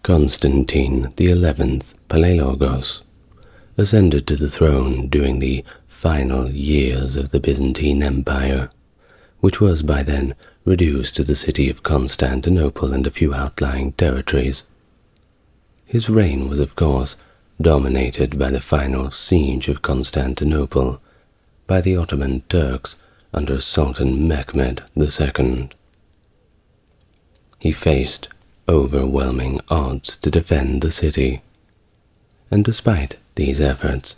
Constantine XI Palaiologos ascended to the throne during the final years of the Byzantine Empire, which was by then reduced to the city of Constantinople and a few outlying territories. His reign was, of course, dominated by the final siege of Constantinople by the Ottoman Turks under Sultan Mehmed II. He faced overwhelming odds to defend the city, and despite these efforts,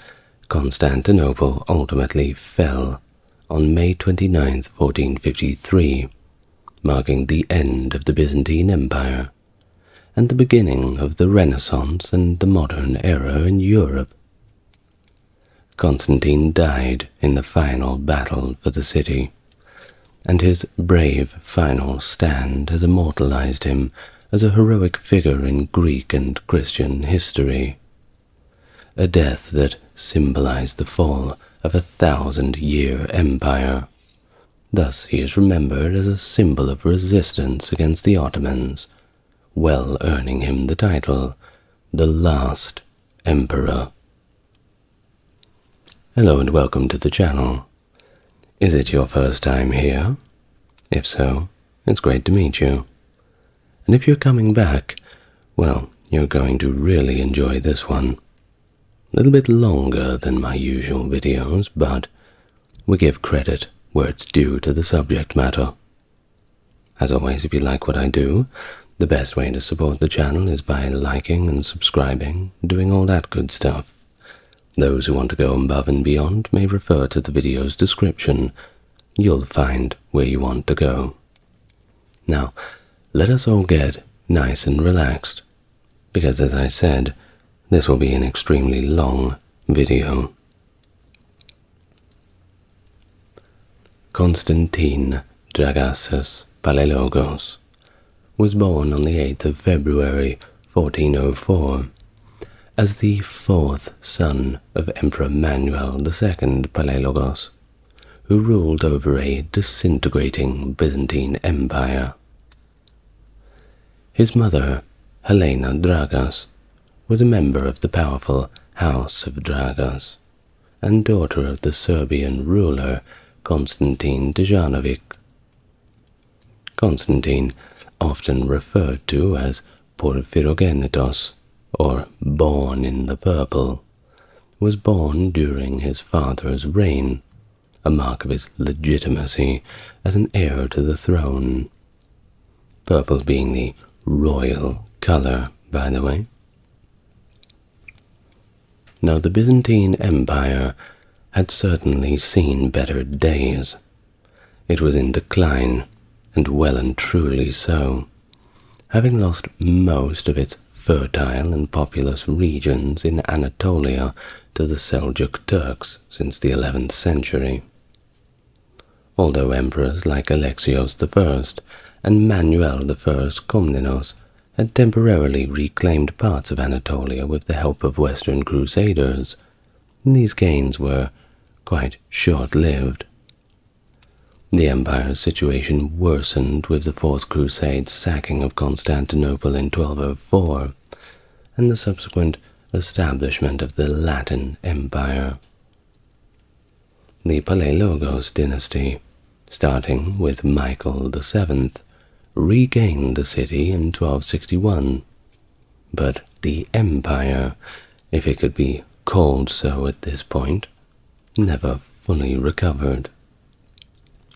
Constantinople ultimately fell on May 29, 1453, marking the end of the Byzantine Empire and the beginning of the Renaissance and the modern era in Europe. Constantine died in the final battle for the city, and his brave final stand has immortalized him as a heroic figure in Greek and Christian history, a death that symbolized the fall of a 1,000-year empire. Thus he is remembered as a symbol of resistance against the Ottomans, well earning him the title, the Last Emperor. Hello and welcome to the channel. Is it your first time here? If so, it's great to meet you. And if you're coming back, well, you're going to really enjoy this one. A little bit longer than my usual videos, but we give credit where it's due to the subject matter. As always, if you like what I do, the best way to support the channel is by liking and subscribing, doing all that good stuff. Those who want to go above and beyond may refer to the video's description. You'll find where you want to go. Now, let us all get nice and relaxed, because as I said, this will be an extremely long video. Constantine XI Palaiologos was born on the 8th of February 1404 as the fourth son of Emperor Manuel II Palaiologos, who ruled over a disintegrating Byzantine Empire. His mother, Helena Dragos, was a member of the powerful House of Dragos and daughter of the Serbian ruler Constantine XI. Constantine, often referred to as Porphyrogenitos, or born in the purple, was born during his father's reign, a mark of his legitimacy as an heir to the throne. Purple being the royal color, by the way. Now, the Byzantine Empire had certainly seen better days. It was in decline, and well and truly so, having lost most of its fertile and populous regions in Anatolia to the Seljuk Turks since the 11th century. Although emperors like Alexios I and Manuel I Komnenos had temporarily reclaimed parts of Anatolia with the help of Western Crusaders, these gains were quite short-lived. The empire's situation worsened with the Fourth Crusade's sacking of Constantinople in 1204 and the subsequent establishment of the Latin Empire. The Palaiologos dynasty, starting with Michael VII, regained the city in 1261, but the empire, if it could be called so at this point, never fully recovered,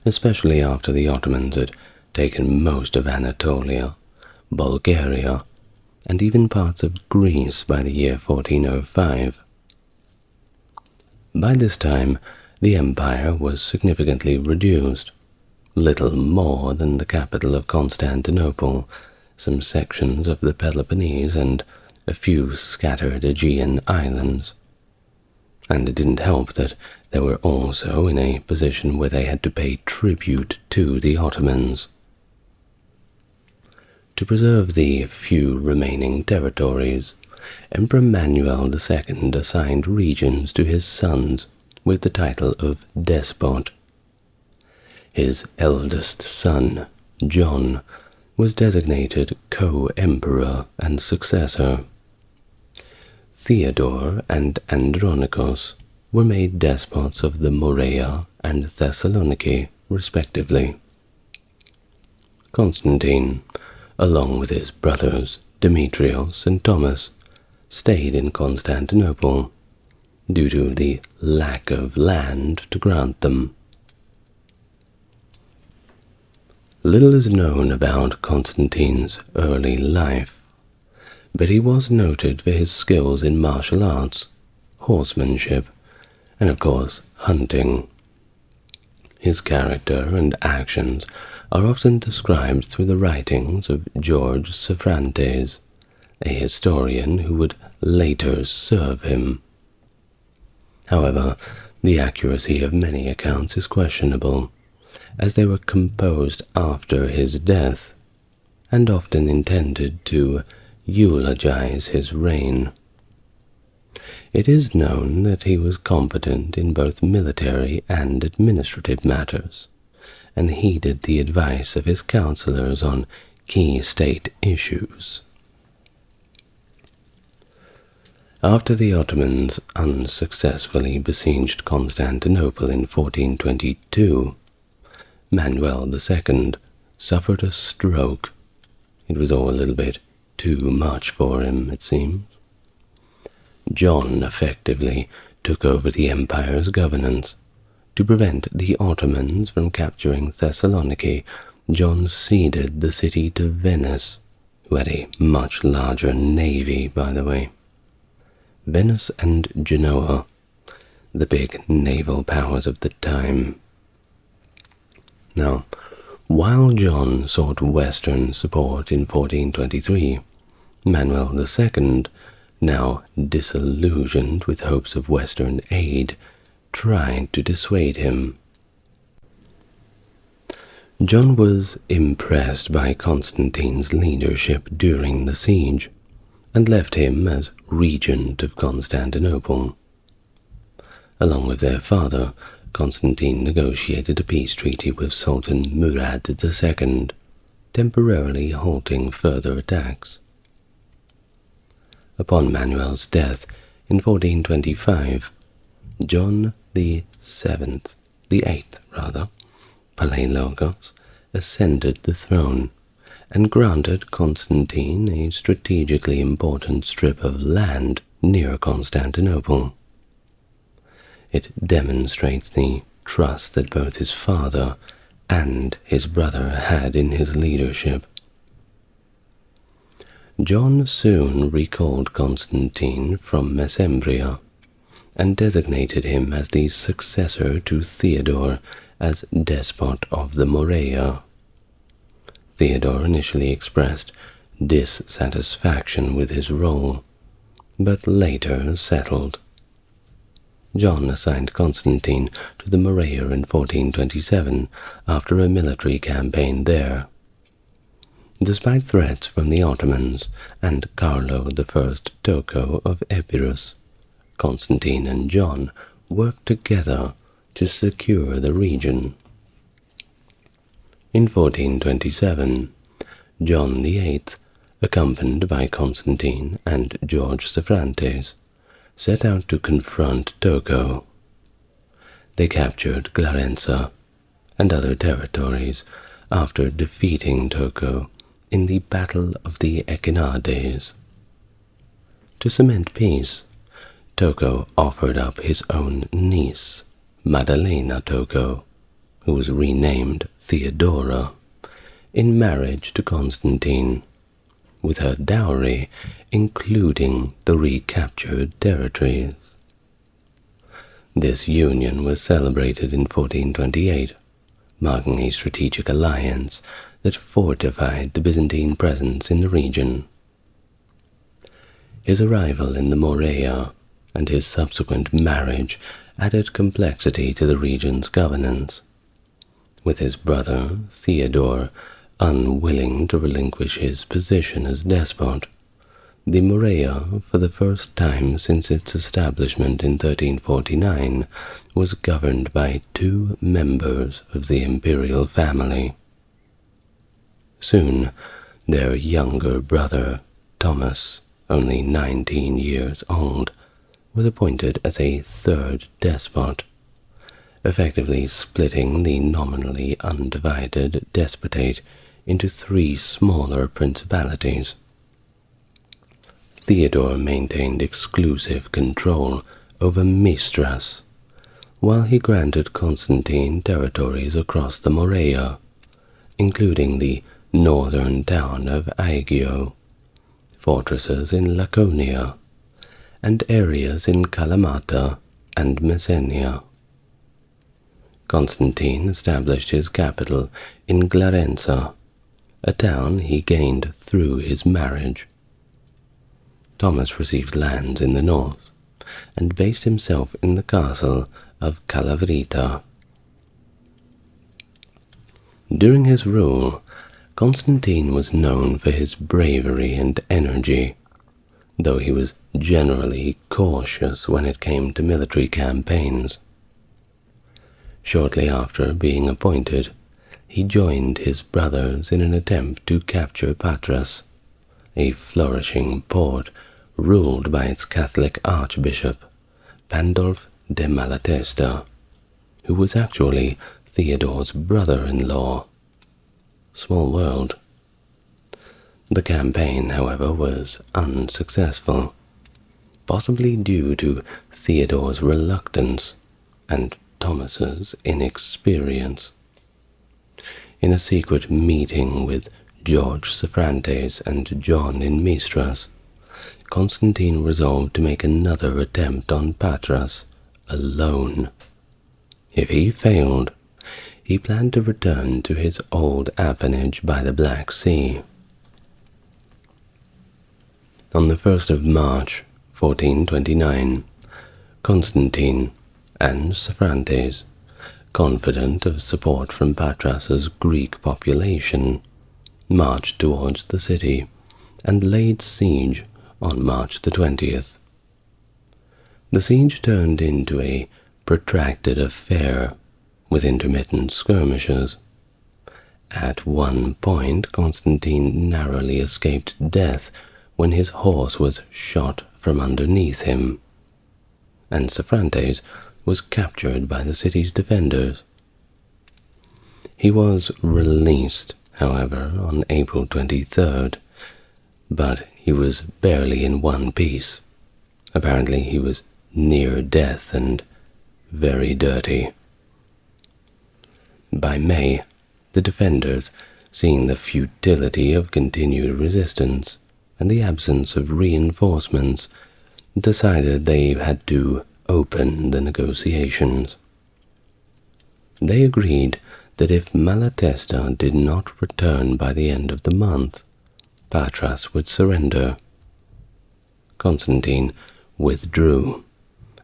especially after the Ottomans had taken most of Anatolia, Bulgaria, and even parts of Greece by the year 1405. By this time, the empire was significantly reduced, little more than the capital of Constantinople, some sections of the Peloponnese, and a few scattered Aegean islands. And it didn't help that they were also in a position where they had to pay tribute to the Ottomans. To preserve the few remaining territories, Emperor Manuel II assigned regions to his sons with the title of Despot. His eldest son, John, was designated co-emperor and successor. Theodore and Andronicus were made despots of the Morea and Thessaloniki, respectively. Constantine, along with his brothers Demetrios and Thomas, stayed in Constantinople due to the lack of land to grant them. Little is known about Constantine's early life, but he was noted for his skills in martial arts, horsemanship, and of course hunting. His character and actions are often described through the writings of George Sophronites, a historian who would later serve him. However, the accuracy of many accounts is questionable, as they were composed after his death, and often intended to eulogize his reign. It is known that he was competent in both military and administrative matters, and heeded the advice of his counselors on key state issues. After the Ottomans unsuccessfully besieged Constantinople in 1422, Manuel II suffered a stroke. It was all a little bit too much for him, it seems. John effectively took over the empire's governance. To prevent the Ottomans from capturing Thessaloniki, John ceded the city to Venice, who had a much larger navy, by the way. Venice and Genoa, the big naval powers of the time. Now, while John sought Western support in 1423, Manuel II, now disillusioned with hopes of Western aid, tried to dissuade him. John was impressed by Constantine's leadership during the siege, and left him as regent of Constantinople. Along with their father, Constantine negotiated a peace treaty with Sultan Mehmed II, temporarily halting further attacks. Upon Manuel's death in 1425, John the Eighth, Palaiologos, ascended the throne and granted Constantine a strategically important strip of land near Constantinople. It demonstrates the trust that both his father and his brother had in his leadership. John soon recalled Constantine from Mesembria and designated him as the successor to Theodore as despot of the Morea. Theodore initially expressed dissatisfaction with his role, but later settled. John assigned Constantine to the Morea in 1427 after a military campaign there. Despite threats from the Ottomans and Carlo I Tocco of Epirus, Constantine and John worked together to secure the region. In 1427, John VIII, accompanied by Constantine and George Sophronites, set out to confront Tocco. They captured Glarenza and other territories after defeating Tocco in the Battle of the Echinades. To cement peace, Tocco offered up his own niece, Maddalena Tocco, who was renamed Theodora, in marriage to Constantine, with her dowry including the recaptured territories. This union was celebrated in 1428, marking a strategic alliance that fortified the Byzantine presence in the region. His arrival in the Morea and his subsequent marriage added complexity to the region's governance, with his brother Theodore unwilling to relinquish his position as despot. The Morea, for the first time since its establishment in 1349, was governed by two members of the imperial family. Soon, their younger brother, Thomas, only 19 years old, was appointed as a third despot, effectively splitting the nominally undivided despotate into 3 smaller principalities. Theodore maintained exclusive control over Mistras, while he granted Constantine territories across the Morea, including the northern town of Aegio, fortresses in Laconia, and areas in Kalamata and Messenia. Constantine established his capital in Glarenza, a town he gained through his marriage. Thomas received lands in the north, and based himself in the castle of Calavrita. During his rule, Constantine was known for his bravery and energy, though he was generally cautious when it came to military campaigns. Shortly after being appointed, he joined his brothers in an attempt to capture Patras, a flourishing port ruled by its Catholic archbishop, Pandolf de Malatesta, who was actually Theodore's brother-in-law. Small world. The campaign, however, was unsuccessful, possibly due to Theodore's reluctance and Thomas's inexperience. In a secret meeting with George Soprantes and John in Mistras, Constantine resolved to make another attempt on Patras alone. If he failed, he planned to return to his old appanage by the Black Sea. On the 1st of March, 1429, Constantine and Soprantes, confident of support from Patras's Greek population, marched towards the city and laid siege on March the 20th. The siege turned into a protracted affair with intermittent skirmishes. At one point, Constantine narrowly escaped death when his horse was shot from underneath him, and Soprantes was captured by the city's defenders. He was released, however, on April 23rd, but he was barely in one piece. Apparently he was near death and very dirty. By May, the defenders, seeing the futility of continued resistance and the absence of reinforcements, decided they had to open the negotiations. They agreed that if Malatesta did not return by the end of the month, Patras would surrender. Constantine withdrew,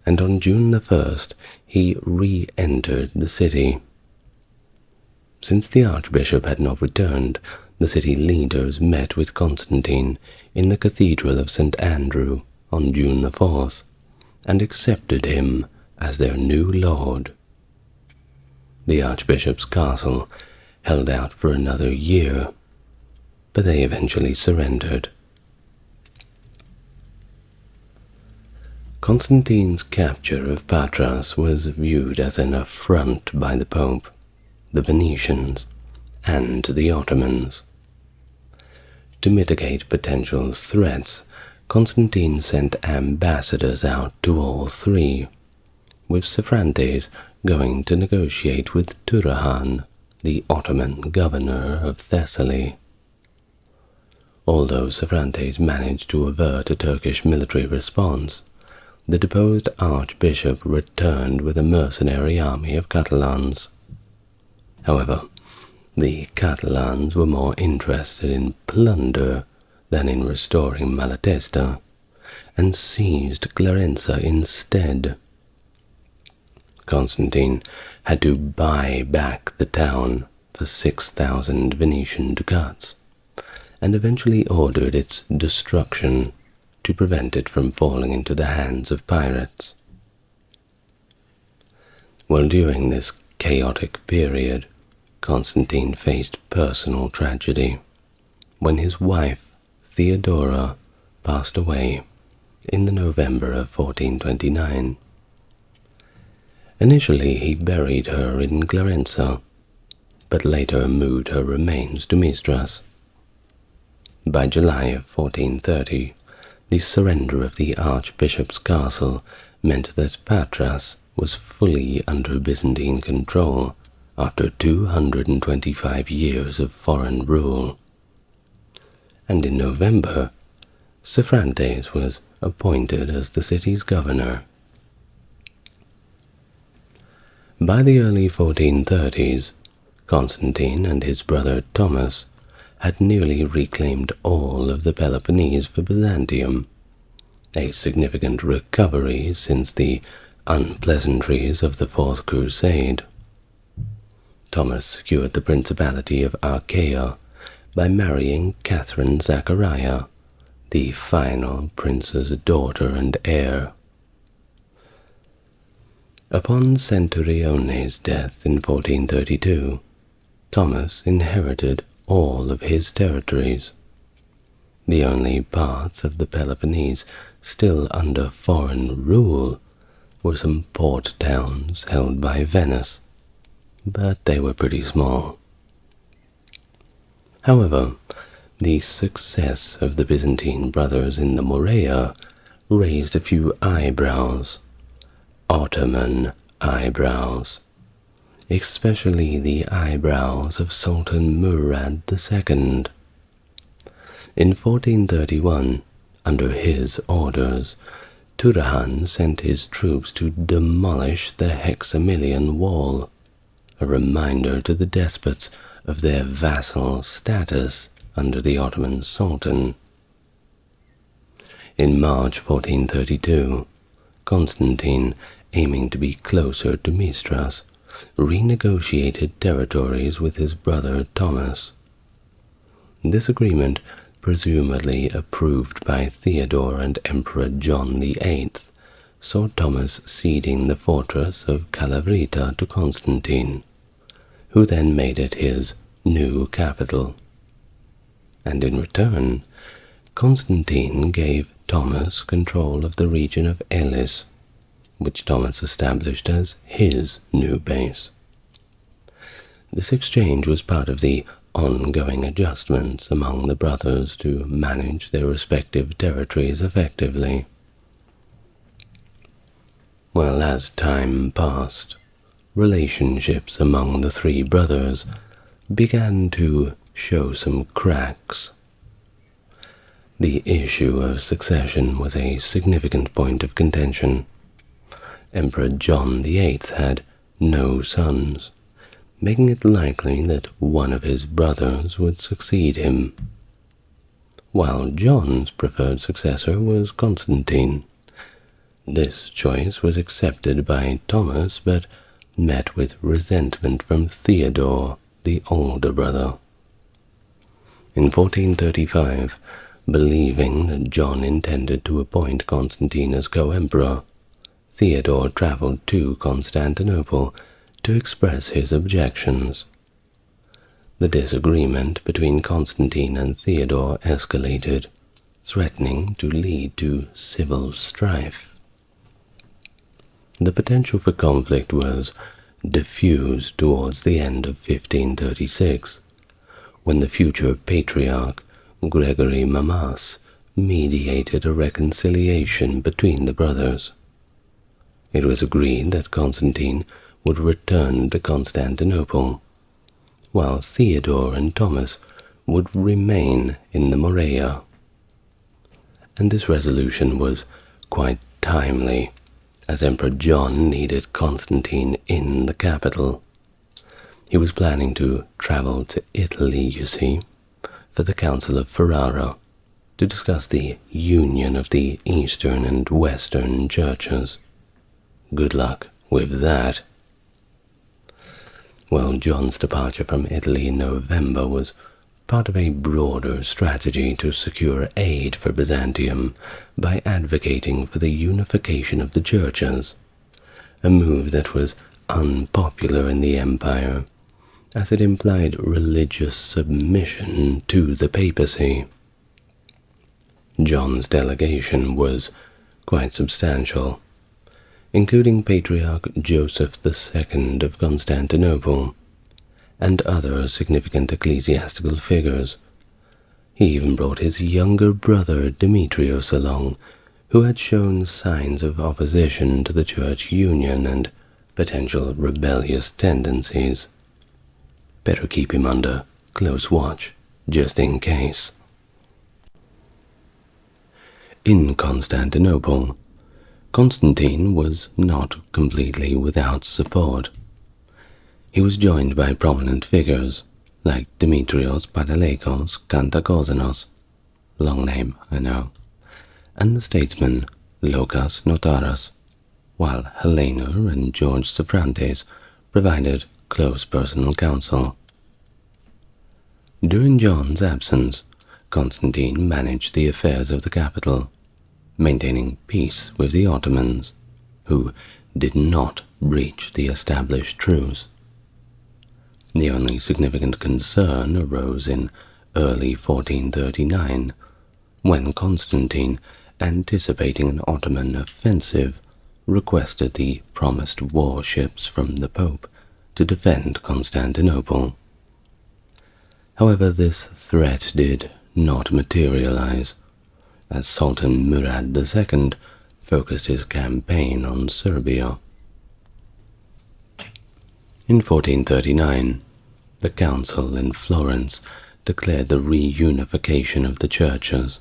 and on June the 1st he re-entered the city. Since the archbishop had not returned, the city leaders met with Constantine in the Cathedral of St. Andrew on June the 4th, and accepted him as their new lord. The archbishop's castle held out for another year, but they eventually surrendered. Constantine's capture of Patras was viewed as an affront by the Pope, the Venetians, and the Ottomans. To mitigate potential threats, Constantine sent ambassadors out to all 3, with Soprantes going to negotiate with Turahan, the Ottoman governor of Thessaly. Although Soprantes managed to avert a Turkish military response, the deposed archbishop returned with a mercenary army of Catalans. However, the Catalans were more interested in plunder than in restoring Malatesta, and seized Glarenza instead. Constantine had to buy back the town for 6,000 Venetian ducats, and eventually ordered its destruction to prevent it from falling into the hands of pirates. While during this chaotic period, Constantine faced personal tragedy. when his wife, Theodora, passed away in the November of 1429. Initially he buried her in Clarenza, but later moved her remains to Mistras. By July of 1430, the surrender of the archbishop's castle meant that Patras was fully under Byzantine control after 225 years of foreign rule. And in November, Siphrantes was appointed as the city's governor. By the early 1430s, Constantine and his brother Thomas had nearly reclaimed all of the Peloponnese for Byzantium, a significant recovery since the unpleasantries of the Fourth Crusade. Thomas secured the Principality of Achaia by marrying Catherine Zachariah, the final prince's daughter and heir. Upon Centurione's death in 1432, Thomas inherited all of his territories. The only parts of the Peloponnese still under foreign rule were some port towns held by Venice, but they were pretty small. However, the success of the Byzantine brothers in the Morea raised a few eyebrows, Ottoman eyebrows, especially the eyebrows of Sultan Mehmed II. In 1431, under his orders, Turhan sent his troops to demolish the Hexamilian Wall, a reminder to the despots of their vassal status under the Ottoman Sultan. In March 1432, Constantine, aiming to be closer to Mistras, renegotiated territories with his brother Thomas. This agreement, presumably approved by Theodore and Emperor John VIII, saw Thomas ceding the fortress of Calavrita to Constantine, who then made it his new capital. And in return, Constantine gave Thomas control of the region of Elis, which Thomas established as his new base. This exchange was part of the ongoing adjustments among the brothers to manage their respective territories effectively. Well, as time passed, relationships among the three brothers began to show some cracks. The issue of succession was a significant point of contention. Emperor John VIII had no sons, making it likely that one of his brothers would succeed him, while John's preferred successor was Constantine. This choice was accepted by Thomas, but met with resentment from Theodore, the older brother. In 1435, believing that John intended to appoint Constantine as co-emperor, Theodore traveled to Constantinople to express his objections. The disagreement between Constantine and Theodore escalated, threatening to lead to civil strife. The potential for conflict was diffused towards the end of 1536, when the future patriarch Gregory Mamas mediated a reconciliation between the brothers. It was agreed that Constantine would return to Constantinople, while Theodore and Thomas would remain in the Morea. And this resolution was quite timely, as Emperor John needed Constantine in the capital. He was planning to travel to Italy, you see, for the Council of Ferrara, to discuss the union of the Eastern and Western churches. Good luck with that. Well, John's departure from Italy in November was part of a broader strategy to secure aid for Byzantium by advocating for the unification of the churches, a move that was unpopular in the empire, as it implied religious submission to the papacy. John's delegation was quite substantial, including Patriarch Joseph II of Constantinople and other significant ecclesiastical figures. He even brought his younger brother Demetrios along, who had shown signs of opposition to the church union and potential rebellious tendencies. Better keep him under close watch, just in case. In Constantinople, Constantine was not completely without support. He was joined by prominent figures like Demetrios Palaiologos Kantakozenos, long name, I know, and the statesman Loukas Notaras, while Helena and George Soprantes provided close personal counsel. During John's absence, Constantine managed the affairs of the capital, maintaining peace with the Ottomans, who did not breach the established truce. The only significant concern arose in early 1439, when Constantine, anticipating an Ottoman offensive, requested the promised warships from the Pope to defend Constantinople. However, this threat did not materialize, as Sultan Mehmed II focused his campaign on Serbia. In 1439, the council in Florence declared the reunification of the churches,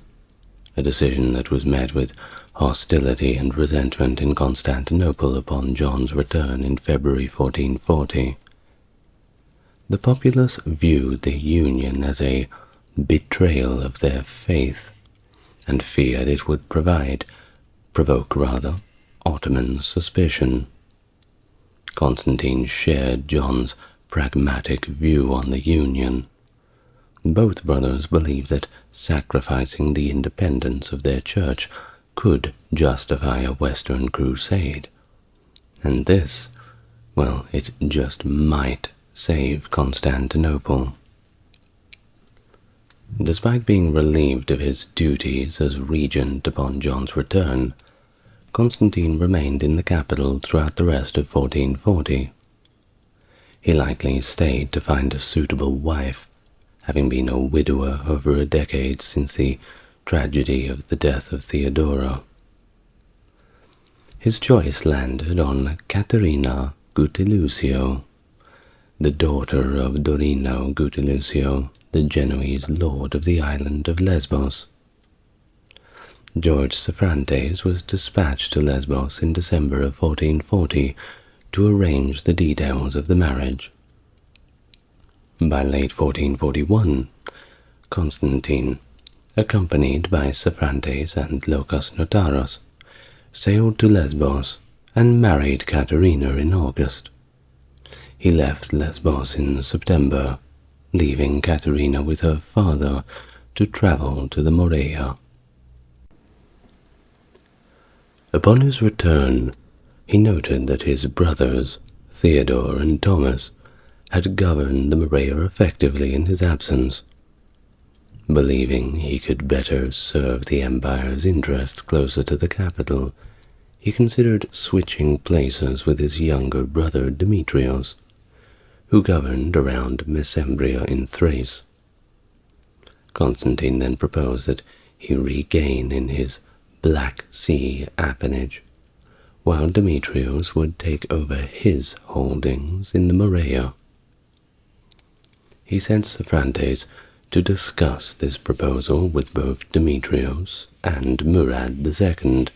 a decision that was met with hostility and resentment in Constantinople upon John's return in February 1440. The populace viewed the union as a betrayal of their faith, and feared it would provoke Ottoman suspicion. Constantine shared John's pragmatic view on the union. Both brothers believed that sacrificing the independence of their church could justify a Western crusade, and this, well, it just might save Constantinople. Despite being relieved of his duties as regent upon John's return, Constantine remained in the capital throughout the rest of 1440. He likely stayed to find a suitable wife, having been a widower over a decade since the tragedy of the death of Theodora. His choice landed on Caterina Gutilusio, the daughter of Dorino Gutilusio, the Genoese lord of the island of Lesbos. George Soprantes was dispatched to Lesbos in December of 1440 to arrange the details of the marriage. By late 1441, Constantine, accompanied by Soprantes and Loukas Notaras, sailed to Lesbos and married Caterina in August. He left Lesbos in September, leaving Caterina with her father to travel to the Morea. Upon his return, he noted that his brothers, Theodore and Thomas, had governed the Morea effectively in his absence. Believing he could better serve the empire's interests closer to the capital, he considered switching places with his younger brother Demetrios, who governed around Mesembria in Thrace. Constantine then proposed that he regain in his Black Sea appanage, while Demetrios would take over his holdings in the Morea. He sent Soprantes to discuss this proposal with both Demetrios and Murad II,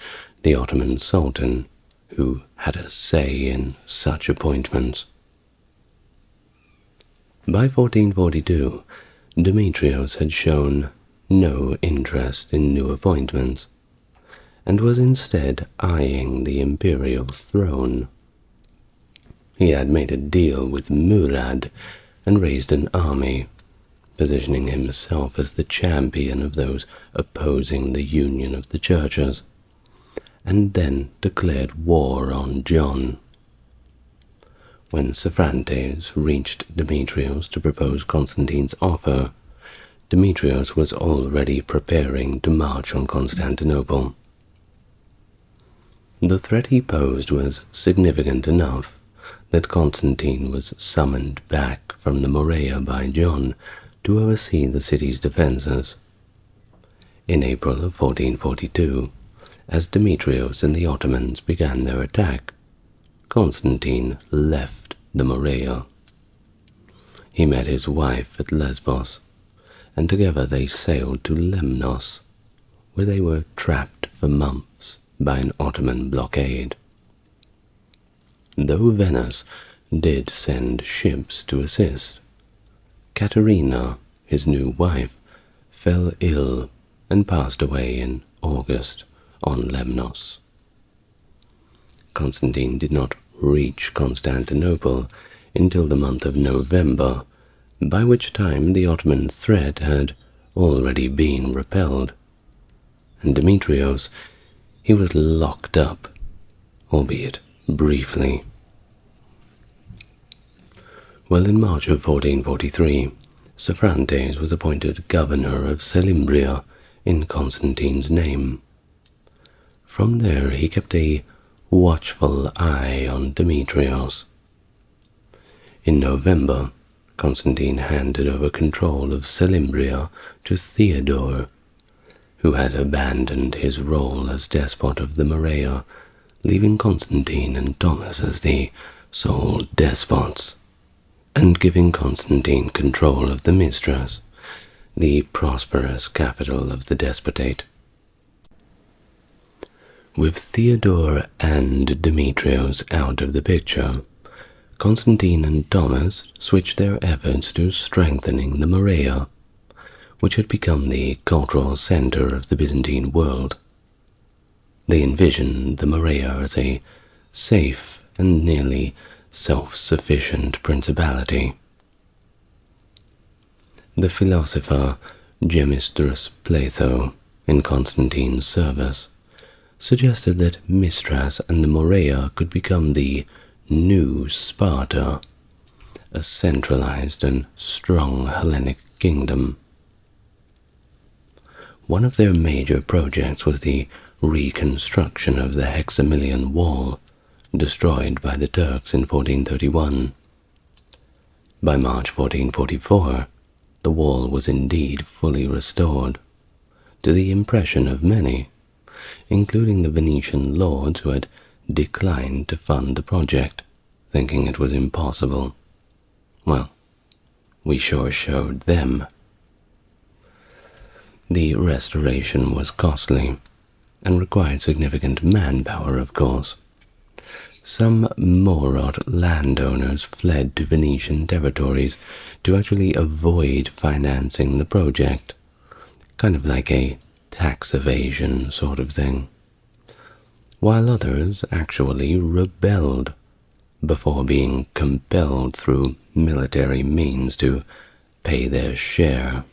the Ottoman Sultan, who had a say in such appointments. By 1442, Demetrios had shown no interest in new appointments, and was instead eyeing the imperial throne. He had made a deal with Murad and raised an army, positioning himself as the champion of those opposing the union of the churches, and then declared war on John. When Sophronites reached Demetrios to propose Constantine's offer, Demetrios was already preparing to march on Constantinople. The threat he posed was significant enough that Constantine was summoned back from the Morea by John to oversee the city's defenses. In April of 1442, as Demetrios and the Ottomans began their attack, Constantine left the Morea. He met his wife at Lesbos, and together they sailed to Lemnos, where they were trapped for months by an Ottoman blockade. Though Venice did send ships to assist, Katerina, his new wife, fell ill and passed away in August on Lemnos. Constantine did not reach Constantinople until the month of November, by which time the Ottoman threat had already been repelled, and Demetrios, he was locked up, albeit briefly. Well, in March of 1443, Sophronites was appointed governor of Selymbria in Constantine's name. From there he kept a watchful eye on Demetrios. In November, Constantine handed over control of Selymbria to Theodore, who had abandoned his role as despot of the Morea, leaving Constantine and Thomas as the sole despots, and giving Constantine control of the Mistras, the prosperous capital of the despotate. With Theodore and Demetrios out of the picture, Constantine and Thomas switched their efforts to strengthening the Morea, which had become the cultural center of the Byzantine world. They envisioned the Morea as a safe and nearly self-sufficient principality. The philosopher Gemistrus Plato, in Constantine's service, suggested that Mistras and the Morea could become the new Sparta, a centralized and strong Hellenic kingdom. One of their major projects was the reconstruction of the Hexamilian Wall, destroyed by the Turks in 1431. By March 1444, the wall was indeed fully restored, to the impression of many, including the Venetian lords who had declined to fund the project, thinking it was impossible. Well, we sure showed them. The restoration was costly, and required significant manpower, of course. Some Morat landowners fled to Venetian territories to actually avoid financing the project, kind of like a tax evasion sort of thing, while others actually rebelled before being compelled through military means to pay their share.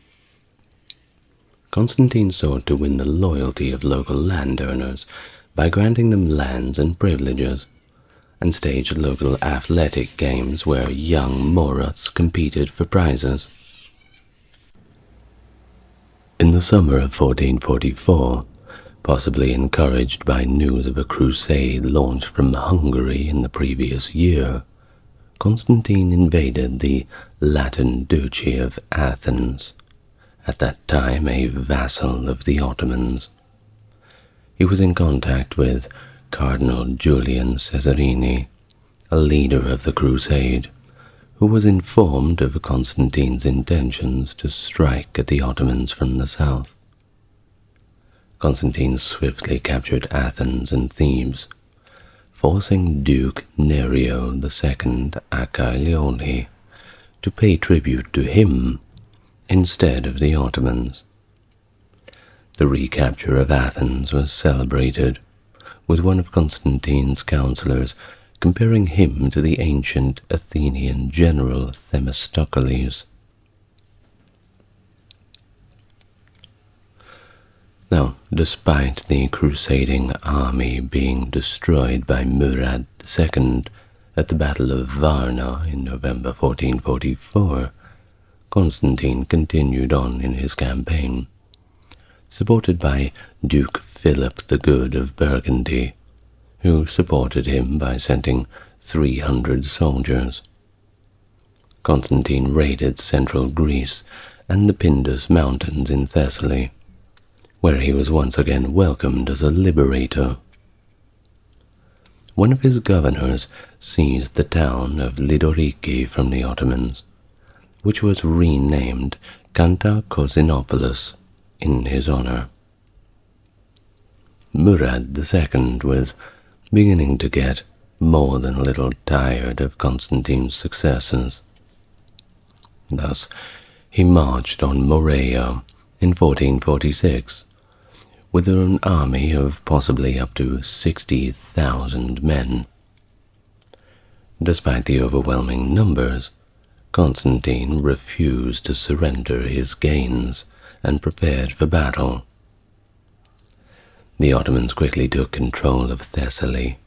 Constantine sought to win the loyalty of local landowners by granting them lands and privileges, and staged local athletic games where young Morats competed for prizes. In the summer of 1444, possibly encouraged by news of a crusade launched from Hungary in the previous year, Constantine invaded the Latin Duchy of Athens, at that time a vassal of the Ottomans. He was in contact with Cardinal Julian Cesarini, a leader of the crusade, who was informed of Constantine's intentions to strike at the Ottomans from the south. Constantine swiftly captured Athens and Thebes, forcing Duke Nerio II Acaioli to pay tribute to him instead of the Ottomans. The recapture of Athens was celebrated, with one of Constantine's counselors comparing him to the ancient Athenian general Themistocles. Now, despite the crusading army being destroyed by Murad II, At the Battle of Varna in November 1444, Constantine continued on in his campaign, supported by Duke Philip the Good of Burgundy, who supported him by sending 300 soldiers. Constantine raided central Greece and the Pindus Mountains in Thessaly, where he was once again welcomed as a liberator. One of his governors seized the town of Lidoriki from the Ottomans, which was renamed Constantinople in his honor. Murad II was beginning to get more than a little tired of Constantine's successes. Thus, he marched on Morea in 1446, with an army of possibly up to 60,000 men. Despite the overwhelming numbers, Constantine refused to surrender his gains and prepared for battle. The Ottomans quickly took control of Thessaly.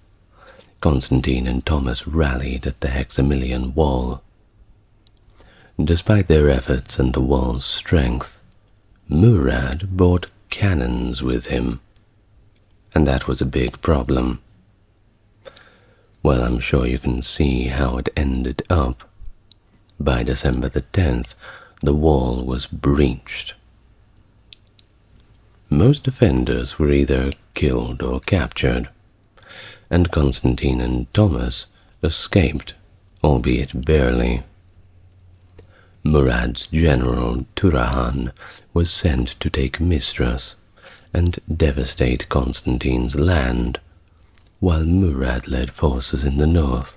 Constantine and Thomas rallied at the Hexamilian Wall. Despite their efforts and the wall's strength, Murad brought cannons with him, and that was a big problem. Well, I'm sure you can see how it ended up. By December the 10th, the wall was breached. Most defenders were either killed or captured, and Constantine and Thomas escaped, albeit barely. Murad's general Turahan was sent to take Mistras and devastate Constantine's land, while Murad led forces in the north.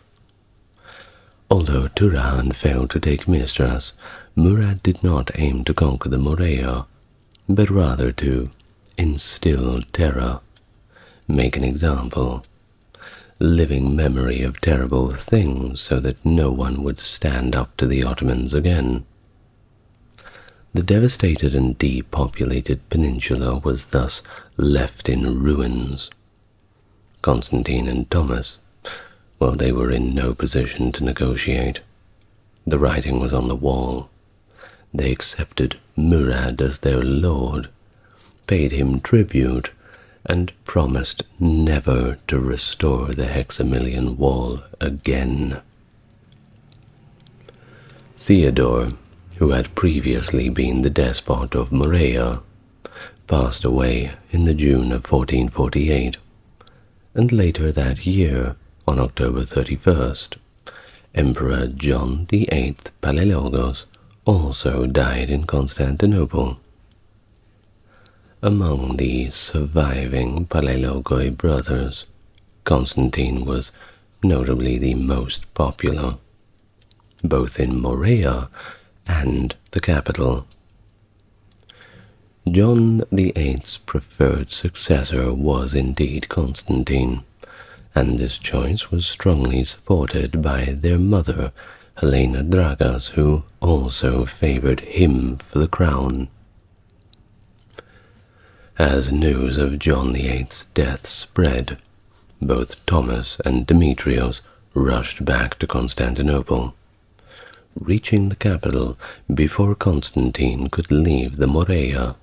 Although Turahan failed to take Mistras, Murad did not aim to conquer the Morea, but rather to instill terror, make an example, living memory of terrible things so that no one would stand up to the Ottomans again. The devastated and depopulated peninsula was thus left in ruins. Constantine and Thomas, well, they were in no position to negotiate. The writing was on the wall. They accepted Murad as their lord, paid him tribute, and promised never to restore the Hexamilian Wall again. Theodore, who had previously been the despot of Morea, passed away in the June of 1448, and later that year, on October 31st, Emperor John VIII Palaiologos also died in Constantinople. Among the surviving Palaiologoi brothers, Constantine was notably the most popular, both in Morea and the capital. John VIII's preferred successor was indeed Constantine, and this choice was strongly supported by their mother, Helena Dragas, who also favored him for the crown. As news of John VIII's death spread, both Thomas and Demetrios rushed back to Constantinople, reaching the capital before Constantine could leave the Morea.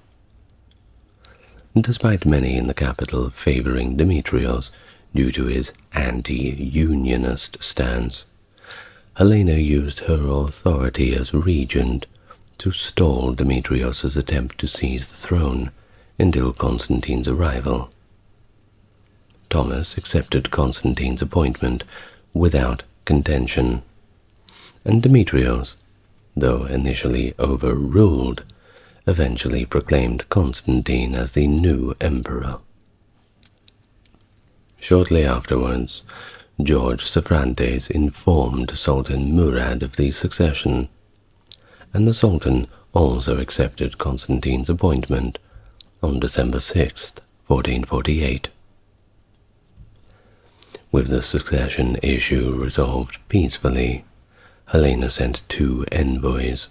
Despite many in the capital favoring Demetrios due to his anti-unionist stance, Helena used her authority as regent to stall Demetrios' attempt to seize the throne until Constantine's arrival. Thomas accepted Constantine's appointment without contention, and Demetrios, though initially overruled, eventually proclaimed Constantine as the new emperor. Shortly afterwards, George Soprantes informed Sultan Murad of the succession, and the Sultan also accepted Constantine's appointment on December 6, 1448. With the succession issue resolved peacefully, Helena sent two envoys,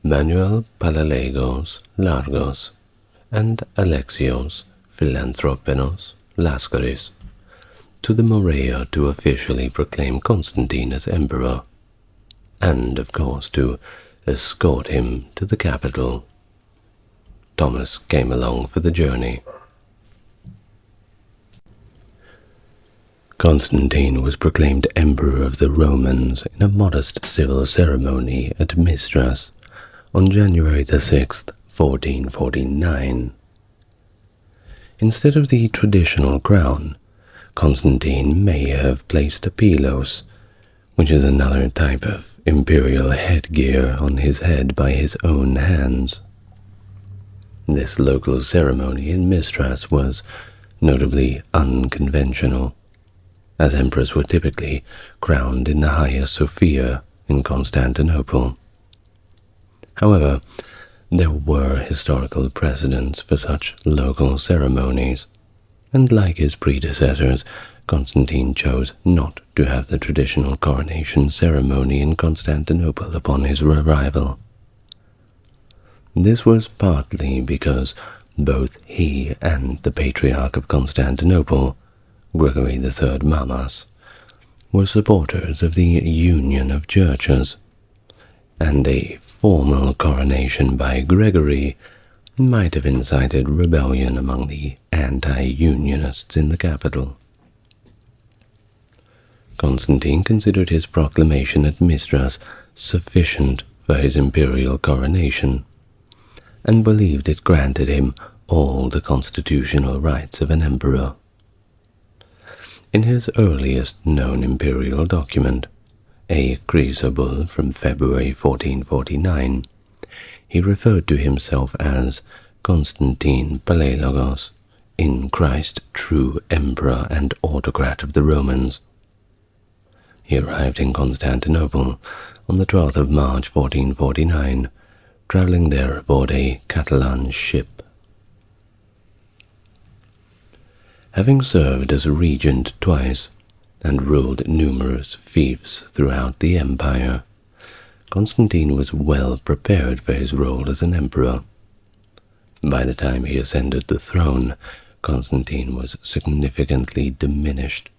Manuel Palaiologos Largos and Alexios Philanthropenos Laskaris, to the Morea to officially proclaim Constantine as emperor, and, of course, to escort him to the capital. Thomas came along for the journey. Constantine was proclaimed emperor of the Romans in a modest civil ceremony at Mistras on January the 6th, 1449. Instead of the traditional crown, Constantine may have placed a pilos, which is another type of imperial headgear, on his head by his own hands. This local ceremony in Mistras was notably unconventional, as emperors were typically crowned in the Hagia Sophia in Constantinople. However, there were historical precedents for such local ceremonies, and like his predecessors, Constantine chose not to have the traditional coronation ceremony in Constantinople upon his arrival. This was partly because both he and the Patriarch of Constantinople, Gregory III Mamas, were supporters of the union of churches, and a formal coronation by Gregory might have incited rebellion among the anti-unionists in the capital. Constantine considered his proclamation at Mistras sufficient for his imperial coronation, and believed it granted him all the constitutional rights of an emperor. In his earliest known imperial document, a Chrysobull from February 1449, he referred to himself as Constantine Palaiologos, in Christ true emperor and autocrat of the Romans. He arrived in Constantinople on the 12th of March 1449, traveling there aboard a Catalan ship. Having served as regent twice and ruled numerous fiefs throughout the empire, Constantine was well prepared for his role as an emperor. By the time he ascended the throne, Constantine was significantly diminished.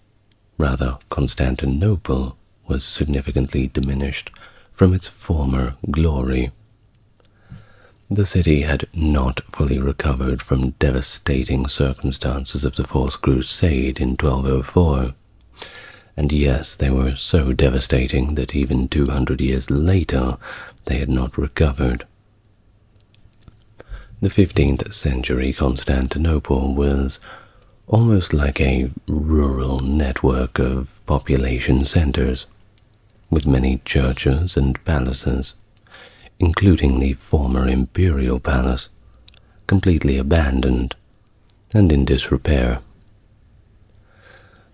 Rather, Constantinople was significantly diminished from its former glory. The city had not fully recovered from devastating circumstances of the Fourth Crusade in 1204, and yes, they were so devastating that even 200 years later they had not recovered. The 15th century Constantinople was almost like a rural network of population centers, with many churches and palaces, including the former imperial palace, completely abandoned and in disrepair.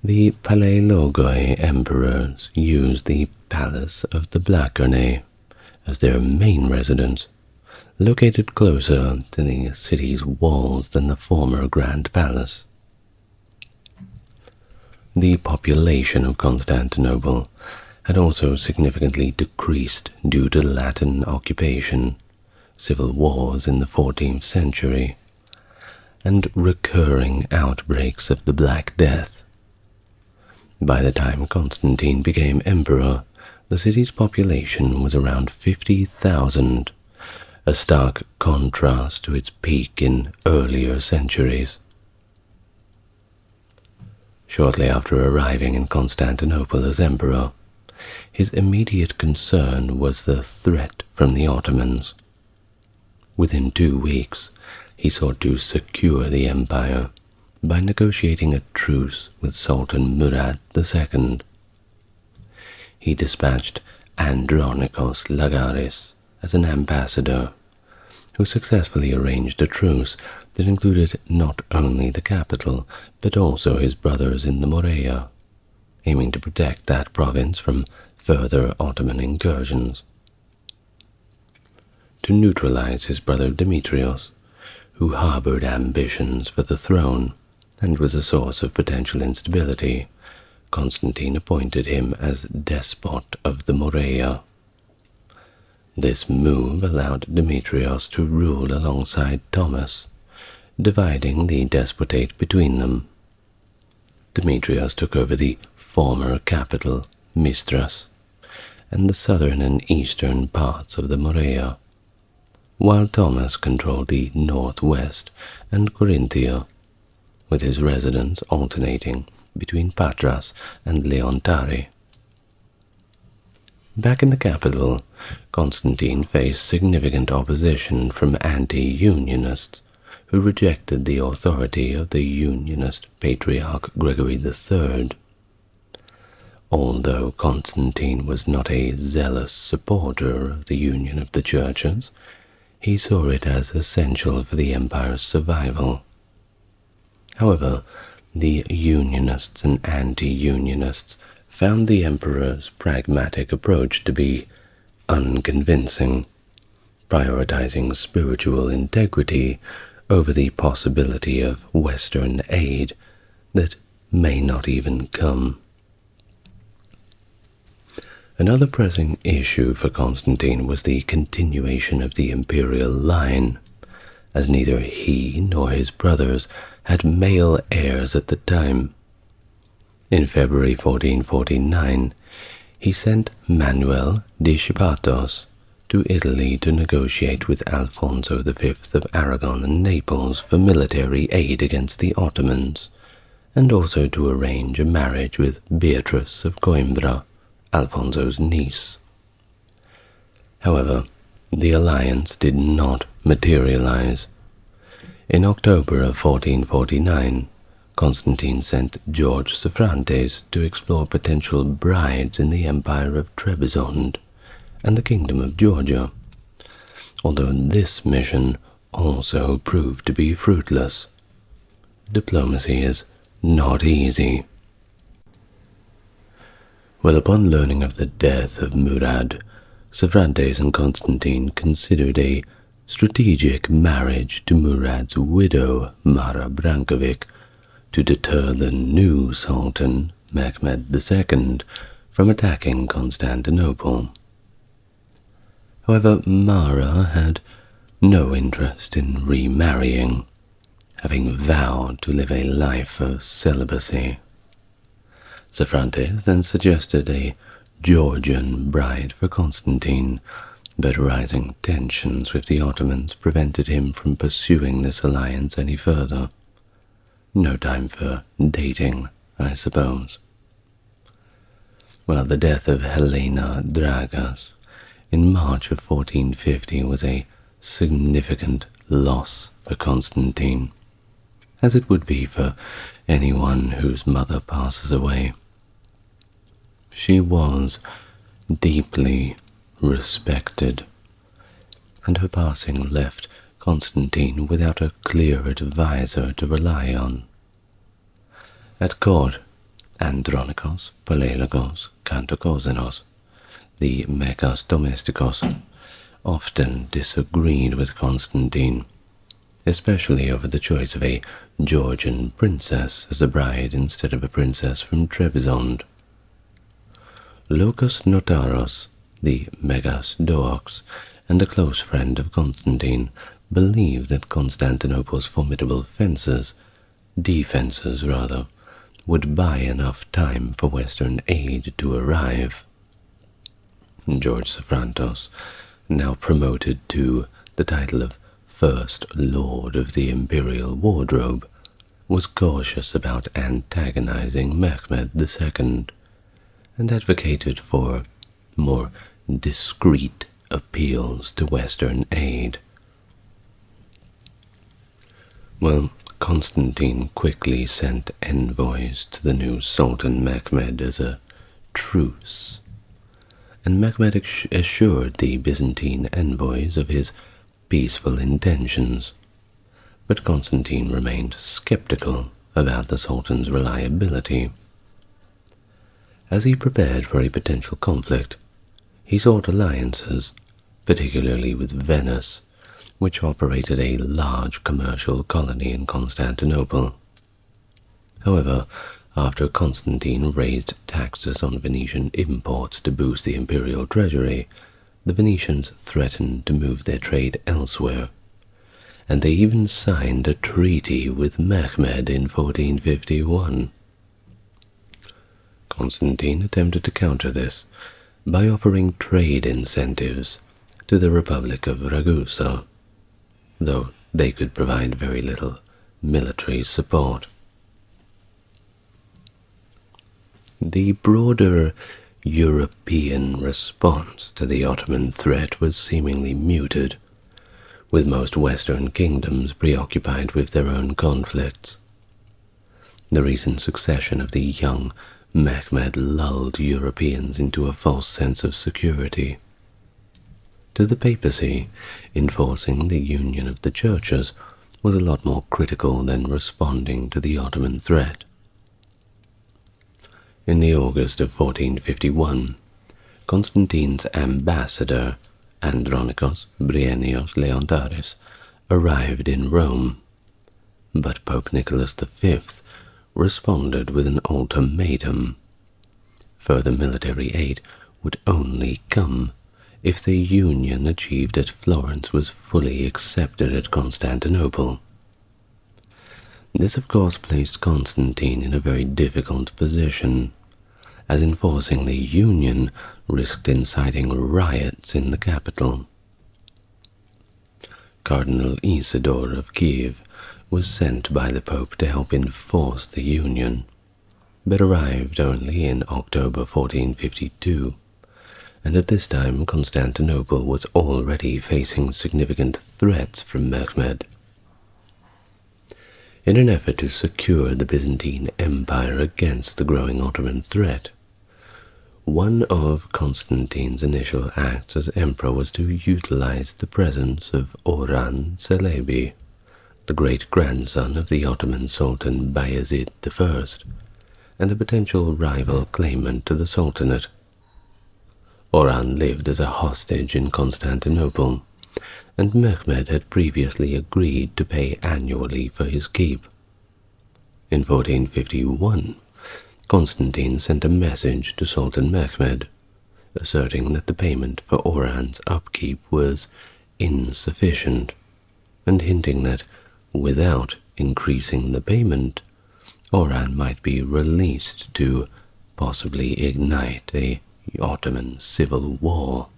The Palaiologoi emperors used the Palace of the Blachernae as their main residence, located closer to the city's walls than the former Grand Palace. The population of Constantinople had also significantly decreased due to Latin occupation, civil wars in the 14th century, and recurring outbreaks of the Black Death. By the time Constantine became emperor, the city's population was around 50,000, a stark contrast to its peak in earlier centuries. Shortly after arriving in Constantinople as emperor, his immediate concern was the threat from the Ottomans. Within 2 weeks, he sought to secure the empire by negotiating a truce with Sultan Mehmed II. He dispatched Andronikos Lagaris as an ambassador, who successfully arranged a truce that included not only the capital, but also his brothers in the Morea, aiming to protect that province from further Ottoman incursions. To neutralize his brother Demetrios, who harbored ambitions for the throne and was a source of potential instability, Constantine appointed him as Despot of the Morea. This move allowed Demetrios to rule alongside Thomas, dividing the despotate between them. Demetrius took over the former capital, Mistras, and the southern and eastern parts of the Morea, while Thomas controlled the northwest and Corinthia, with his residence alternating between Patras and Leontari. Back in the capital, Constantine faced significant opposition from anti-Unionists, who rejected the authority of the Unionist Patriarch Gregory III. Although Constantine was not a zealous supporter of the union of the churches, he saw it as essential for the empire's survival. However, the Unionists and anti-Unionists found the emperor's pragmatic approach to be unconvincing, prioritizing spiritual integrity over the possibility of Western aid that may not even come. Another pressing issue for Constantine was the continuation of the imperial line, as neither he nor his brothers had male heirs at the time. In February 1449, he sent Manuel de Chipatos to Italy to negotiate with Alfonso V of Aragon and Naples for military aid against the Ottomans, and also to arrange a marriage with Beatrice of Coimbra, Alfonso's niece. However, the alliance did not materialize. In October of 1449, Constantine sent George Soprantes to explore potential brides in the Empire of Trebizond and the Kingdom of Georgia, although this mission also proved to be fruitless. Diplomacy is not easy. Well, upon learning of the death of Murad, Soprantes and Constantine considered a strategic marriage to Murad's widow, Mara Brankovic, to deter the new Sultan, Mehmed II, from attacking Constantinople. However, Mara had no interest in remarrying, having vowed to live a life of celibacy. Soprantes then suggested a Georgian bride for Constantine, but rising tensions with the Ottomans prevented him from pursuing this alliance any further. No time for dating, I suppose. Well, the death of Helena Dragas in March of 1450 was a significant loss for Constantine, as it would be for anyone whose mother passes away. She was deeply respected, and her passing left Constantine without a clear advisor to rely on. At court, Andronikos Palaiologos Kantokozenos, the Megas Domestikos, often disagreed with Constantine, especially over the choice of a Georgian princess as a bride instead of a princess from Trebizond. Locus Notaros, the Megas Dox, and a close friend of Constantine, believed that Constantinople's formidable defenses, would buy enough time for Western aid to arrive. George Soprantos, now promoted to the title of First Lord of the Imperial Wardrobe, was cautious about antagonizing Mehmed II, and advocated for more discreet appeals to Western aid. Well, Constantine quickly sent envoys to the new Sultan Mehmed as a truce, and Mehmed assured the Byzantine envoys of his peaceful intentions, but Constantine remained skeptical about the Sultan's reliability. As he prepared for a potential conflict, he sought alliances, particularly with Venice, which operated a large commercial colony in Constantinople. However, after Constantine raised taxes on Venetian imports to boost the imperial treasury, the Venetians threatened to move their trade elsewhere, and they even signed a treaty with Mehmed in 1451. Constantine attempted to counter this by offering trade incentives to the Republic of Ragusa, though they could provide very little military support. The broader European response to the Ottoman threat was seemingly muted, with most Western kingdoms preoccupied with their own conflicts. The recent succession of the young Mehmed lulled Europeans into a false sense of security. To the papacy, enforcing the union of the churches was a lot more critical than responding to the Ottoman threat. In the August of 1451, Constantine's ambassador, Andronikos Bryennios Leontaris, arrived in Rome, but Pope Nicholas V responded with an ultimatum. Further military aid would only come if the union achieved at Florence was fully accepted at Constantinople. This, of course, placed Constantine in a very difficult position, as enforcing the union risked inciting riots in the capital. Cardinal Isidore of Kiev was sent by the Pope to help enforce the union, but arrived only in October 1452, and at this time Constantinople was already facing significant threats from Mehmed. In an effort to secure the Byzantine Empire against the growing Ottoman threat, one of Constantine's initial acts as emperor was to utilize the presence of Orhan Çelebi, the great-grandson of the Ottoman Sultan Bayezid I, and a potential rival claimant to the Sultanate. Orhan lived as a hostage in Constantinople, and Mehmed had previously agreed to pay annually for his keep. In 1451, Constantine sent a message to Sultan Mehmed, asserting that the payment for Orhan's upkeep was insufficient, and hinting that, without increasing the payment, Orhan might be released to possibly ignite a Ottoman civil war.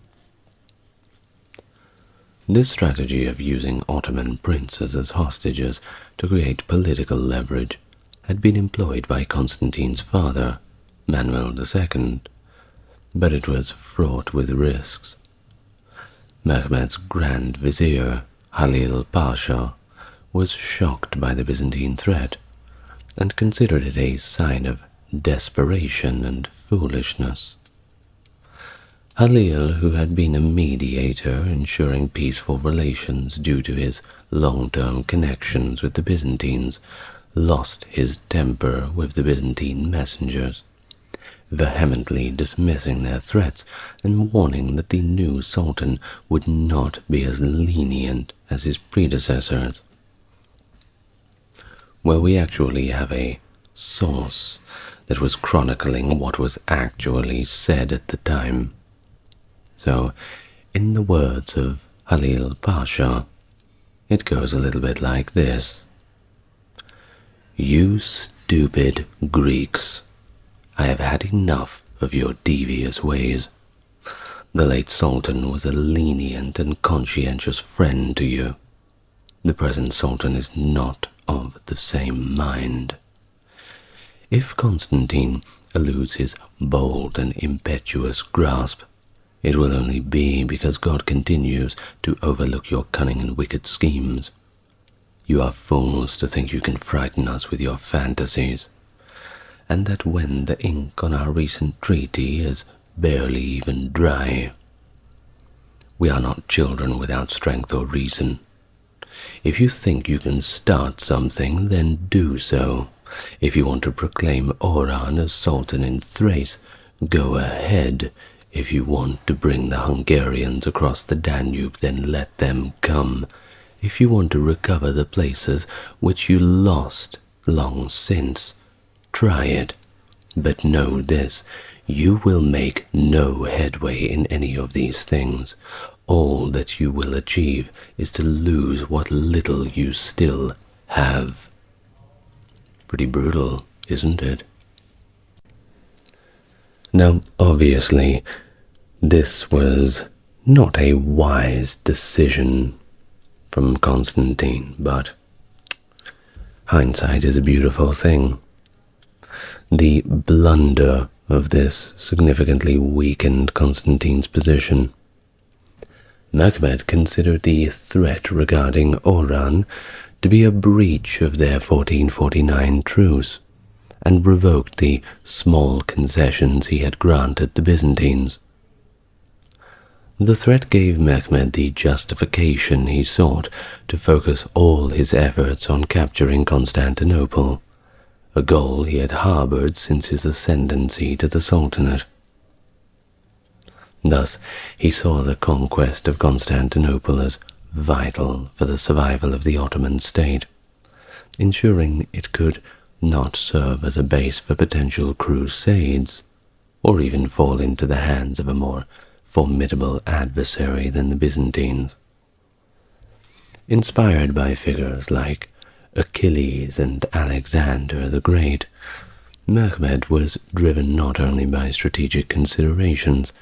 This strategy of using Ottoman princes as hostages to create political leverage had been employed by Constantine's father, Manuel II, but it was fraught with risks. Mehmed's Grand Vizier, Halil Pasha, was shocked by the Byzantine threat and considered it a sign of desperation and foolishness. Halil, who had been a mediator ensuring peaceful relations due to his long-term connections with the Byzantines, lost his temper with the Byzantine messengers, vehemently dismissing their threats and warning that the new sultan would not be as lenient as his predecessors. Well, we actually have a source that was chronicling what was actually said at the time. So, in the words of Halil Pasha, it goes a little bit like this. You stupid Greeks, I have had enough of your devious ways. The late Sultan was a lenient and conscientious friend to you. The present Sultan is not of the same mind. If Constantine eludes his bold and impetuous grasp, it will only be because God continues to overlook your cunning and wicked schemes. You are fools to think you can frighten us with your fantasies, and that when the ink on our recent treaty is barely even dry. We are not children without strength or reason. If you think you can start something, then do so. If you want to proclaim Orhan as Sultan in Thrace, go ahead. If you want to bring the Hungarians across the Danube, then let them come. If you want to recover the places which you lost long since, try it. But know this, you will make no headway in any of these things. All that you will achieve is to lose what little you still have. Pretty brutal, isn't it? Now, obviously, this was not a wise decision from Constantine, but hindsight is a beautiful thing. The blunder of this significantly weakened Constantine's position. Mehmed considered the threat regarding Oran to be a breach of their 1449 truce, and revoked the small concessions he had granted the Byzantines. The threat gave Mehmed the justification he sought to focus all his efforts on capturing Constantinople, a goal he had harbored since his ascendancy to the Sultanate. Thus, he saw the conquest of Constantinople as vital for the survival of the Ottoman state, ensuring it could not serve as a base for potential crusades, or even fall into the hands of a more formidable adversary than the Byzantines. Inspired by figures like Achilles and Alexander the Great, Mehmed was driven not only by strategic considerations,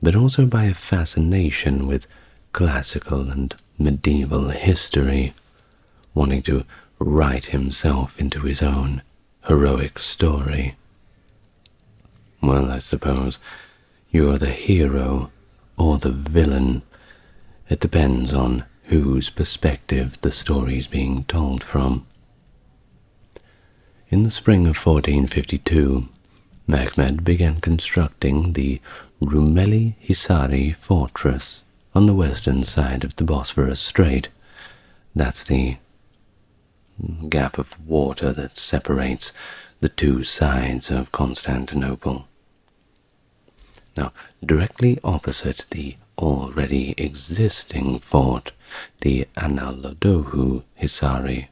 but also by a fascination with classical and medieval history, wanting to write himself into his own heroic story. Well, I suppose you're the hero or the villain. It depends on whose perspective the story's being told from. In the spring of 1452, Mehmed began constructing the Rumeli Hisari fortress on the western side of the Bosphorus Strait. That's the gap of water that separates the two sides of Constantinople. Now, directly opposite the already existing fort, the Analodohu Hisari.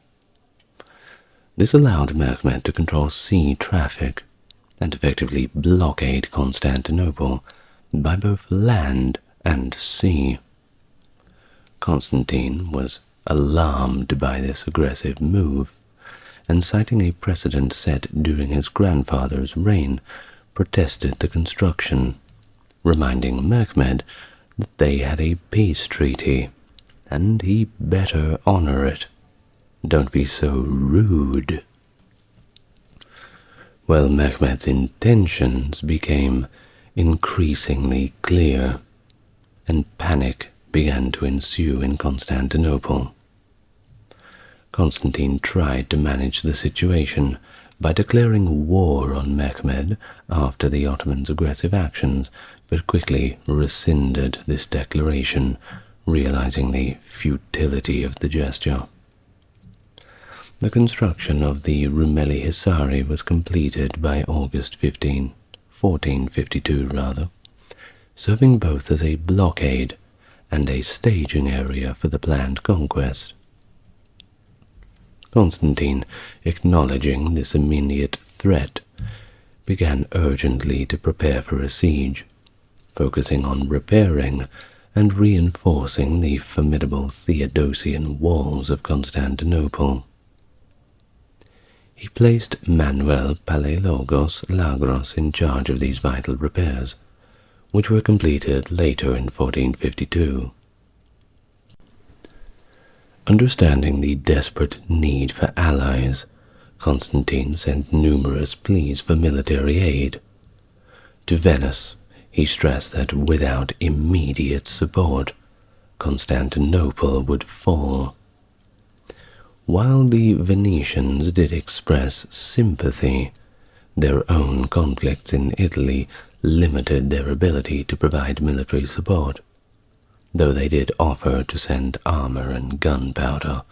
This allowed Mehmed to control sea traffic and effectively blockade Constantinople by both land and sea. Constantine was alarmed by this aggressive move, and citing a precedent set during his grandfather's reign, protested the construction, reminding Mehmed that they had a peace treaty, and he better honor it. Don't be so rude. Well, Mehmed's intentions became increasingly clear, and panic began to ensue in Constantinople. Constantine tried to manage the situation by declaring war on Mehmed after the Ottomans' aggressive actions, but quickly rescinded this declaration, realizing the futility of the gesture. The construction of the Rumeli Hisari was completed by August 1452, serving both as a blockade and a staging area for the planned conquest. Constantine, acknowledging this immediate threat, began urgently to prepare for a siege, focusing on repairing and reinforcing the formidable Theodosian walls of Constantinople. He placed Manuel Palaiologos Lagros in charge of these vital repairs, which were completed later in 1452. Understanding the desperate need for allies, Constantine sent numerous pleas for military aid. To Venice, he stressed that without immediate support, Constantinople would fall. While the Venetians did express sympathy, their own conflicts in Italy limited their ability to provide military support, though they did offer to send armor and gunpowder.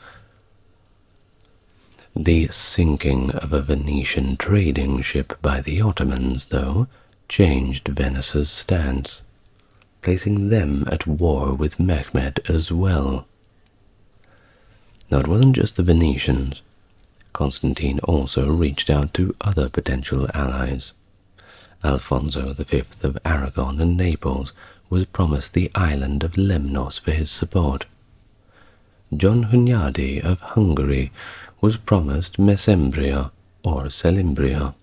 The sinking of a Venetian trading ship by the Ottomans, though, changed Venice's stance, placing them at war with Mehmed as well. Now, it wasn't just the Venetians. Constantine also reached out to other potential allies. Alfonso V of Aragon and Naples was promised the island of Lemnos for his support. John Hunyadi of Hungary was promised Mesembria or Selimbria.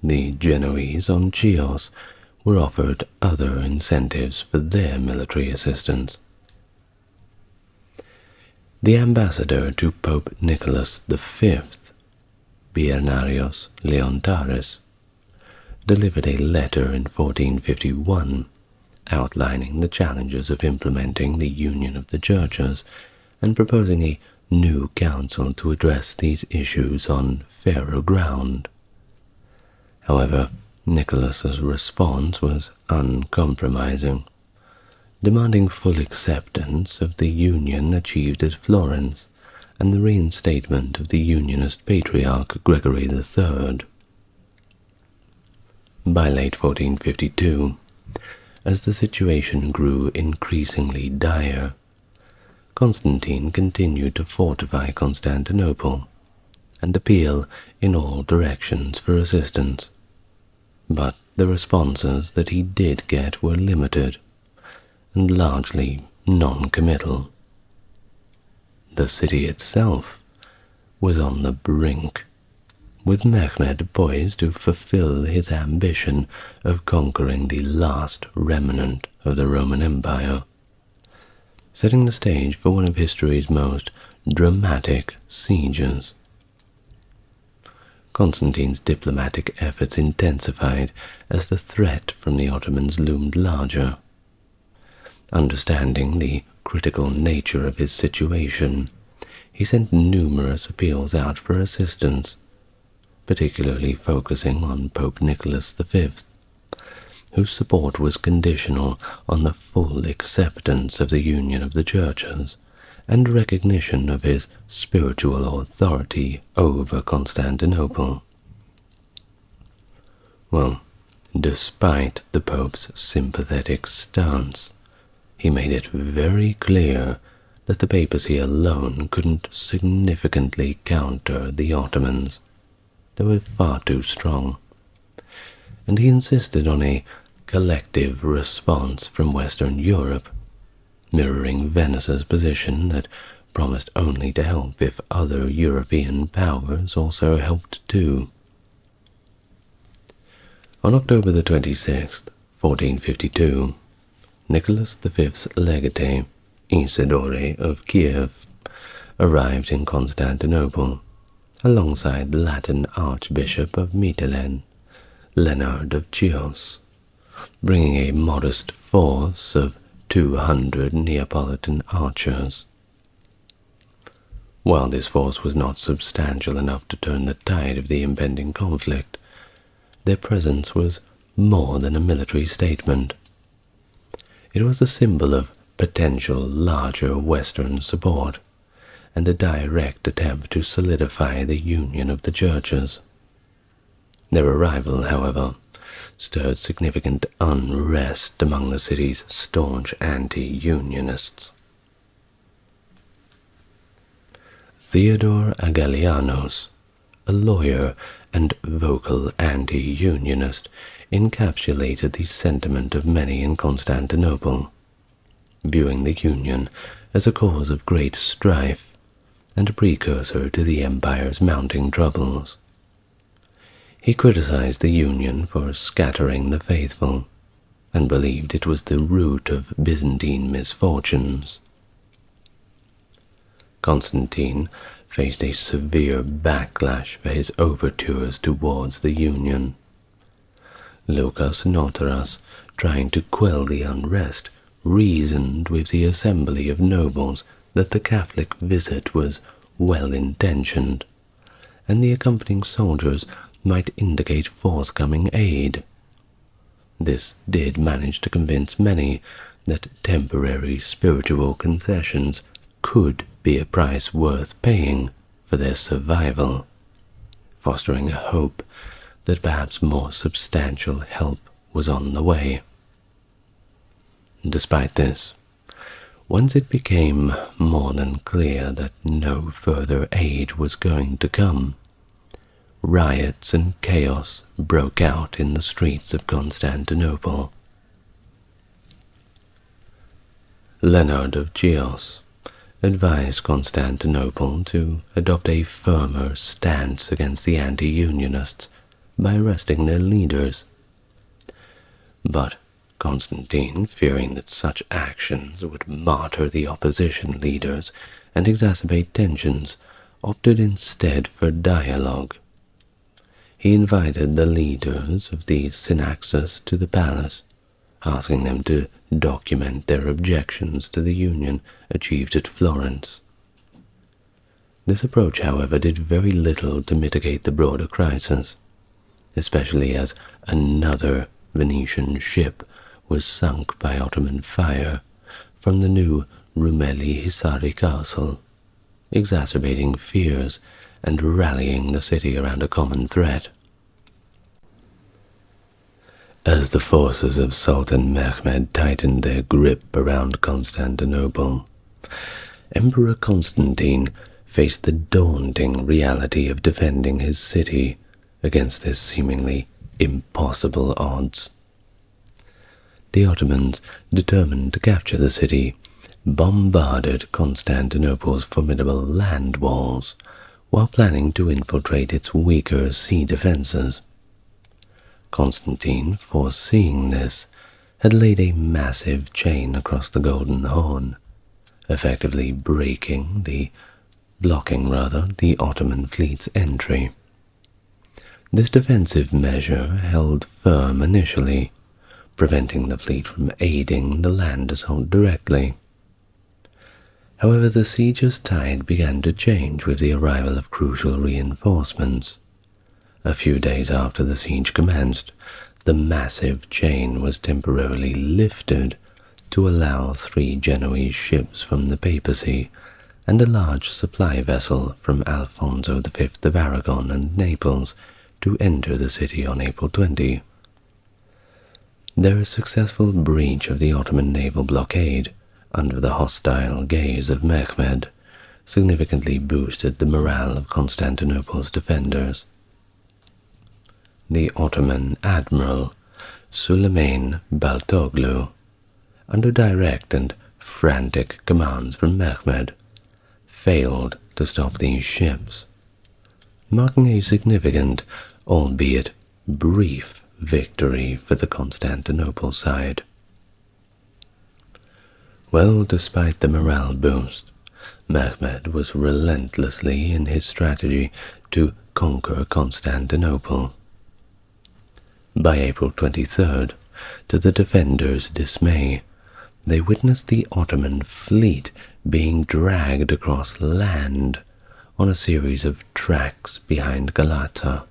the Genoese on Chios were offered other incentives for their military assistance. The ambassador to Pope Nicholas V, Biernarius Leontaris, delivered a letter in 1451 outlining the challenges of implementing the union of the churches and proposing a new council to address these issues on fairer ground. However, Nicholas's response was uncompromising, demanding full acceptance of the union achieved at Florence and the reinstatement of the Unionist Patriarch Gregory III. By late 1452, as the situation grew increasingly dire, Constantine continued to fortify Constantinople and appeal in all directions for assistance, but the responses that he did get were limited and largely non-committal. The city itself was on the brink, with Mehmed poised to fulfill his ambition of conquering the last remnant of the Roman Empire, setting the stage for one of history's most dramatic sieges. Constantine's diplomatic efforts intensified as the threat from the Ottomans loomed larger. Understanding the critical nature of his situation, he sent numerous appeals out for assistance, particularly focusing on Pope Nicholas V, whose support was conditional on the full acceptance of the union of the churches and recognition of his spiritual authority over Constantinople. Well, despite the Pope's sympathetic stance, he made it very clear that the papacy alone couldn't significantly counter the Ottomans. They were far too strong, and he insisted on a collective response from Western Europe, mirroring Venice's position that promised only to help if other European powers also helped too. On October the 26th, 1452, Nicholas V's legate, Isidore of Kiev, arrived in Constantinople, alongside the Latin Archbishop of Mytilene, Leonard of Chios, bringing a modest force of 200 Neapolitan archers. While this force was not substantial enough to turn the tide of the impending conflict, their presence was more than a military statement. It was a symbol of potential larger Western support, and a direct attempt to solidify the union of the churches. Their arrival, however, stirred significant unrest among the city's staunch anti-unionists. Theodore Agalianos, a lawyer and vocal anti-unionist, encapsulated the sentiment of many in Constantinople, viewing the union as a cause of great strife and a precursor to the empire's mounting troubles. He criticized the union for scattering the faithful, and believed it was the root of Byzantine misfortunes. Constantine faced a severe backlash for his overtures towards the union. Lucas Notaras, trying to quell the unrest, reasoned with the assembly of nobles that the Catholic visit was well-intentioned, and the accompanying soldiers might indicate forthcoming aid. This did manage to convince many that temporary spiritual concessions could be a price worth paying for their survival, fostering a hope that perhaps more substantial help was on the way. Despite this, once it became more than clear that no further aid was going to come, riots and chaos broke out in the streets of Constantinople. Leonard of Chios advised Constantinople to adopt a firmer stance against the anti-unionists by arresting their leaders. But Constantine, fearing that such actions would martyr the opposition leaders and exacerbate tensions, opted instead for dialogue. He invited the leaders of the Synaxes to the palace, asking them to document their objections to the union achieved at Florence. This approach, however, did very little to mitigate the broader crisis, especially as another Venetian ship was sunk by Ottoman fire from the new Rumeli Hisari castle, exacerbating fears and rallying the city around a common threat. As the forces of Sultan Mehmed tightened their grip around Constantinople, Emperor Constantine faced the daunting reality of defending his city against this seemingly impossible odds. The Ottomans, determined to capture the city, bombarded Constantinople's formidable land walls while planning to infiltrate its weaker sea defenses. Constantine, foreseeing this, had laid a massive chain across the Golden Horn, effectively blocking the Ottoman fleet's entry. This defensive measure held firm initially, preventing the fleet from aiding the land assault directly. However, the siege's tide began to change with the arrival of crucial reinforcements. A few days after the siege commenced, the massive chain was temporarily lifted to allow 3 Genoese ships from the papacy and a large supply vessel from Alfonso V of Aragon and Naples to enter the city on April 20. Their successful breach of the Ottoman naval blockade under the hostile gaze of Mehmed significantly boosted the morale of Constantinople's defenders. The Ottoman admiral Süleyman Baltoglu, under direct and frantic commands from Mehmed, failed to stop these ships, marking a significant, albeit brief, victory for the Constantinople side. Well, despite the morale boost, Mehmed was relentlessly in his strategy to conquer Constantinople. By April 23rd, to the defenders' dismay, they witnessed the Ottoman fleet being dragged across land on a series of tracks behind Galata.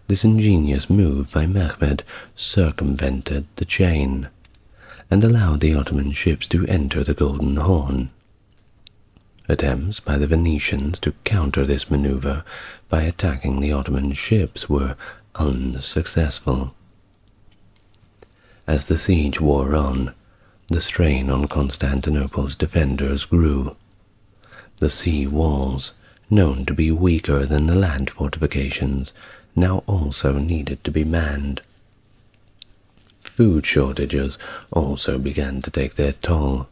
This ingenious move by Mehmed circumvented the chain and allowed the Ottoman ships to enter the Golden Horn. Attempts by the Venetians to counter this maneuver by attacking the Ottoman ships were unsuccessful. As the siege wore on, the strain on Constantinople's defenders grew. The sea walls, known to be weaker than the land fortifications, now also needed to be manned. Food shortages also began to take their toll.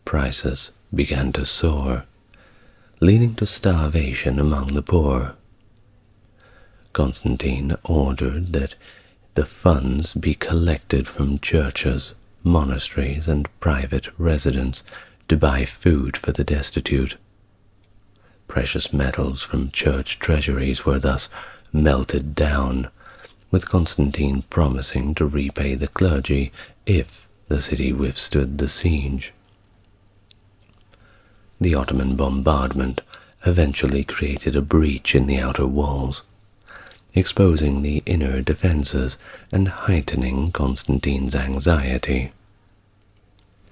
Prices began to soar, leading to starvation among the poor. Constantine ordered that the funds be collected from churches, monasteries, and private residents to buy food for the destitute. Precious metals from church treasuries were thus melted down, with Constantine promising to repay the clergy if the city withstood the siege. The Ottoman bombardment eventually created a breach in the outer walls, exposing the inner defenses and heightening Constantine's anxiety.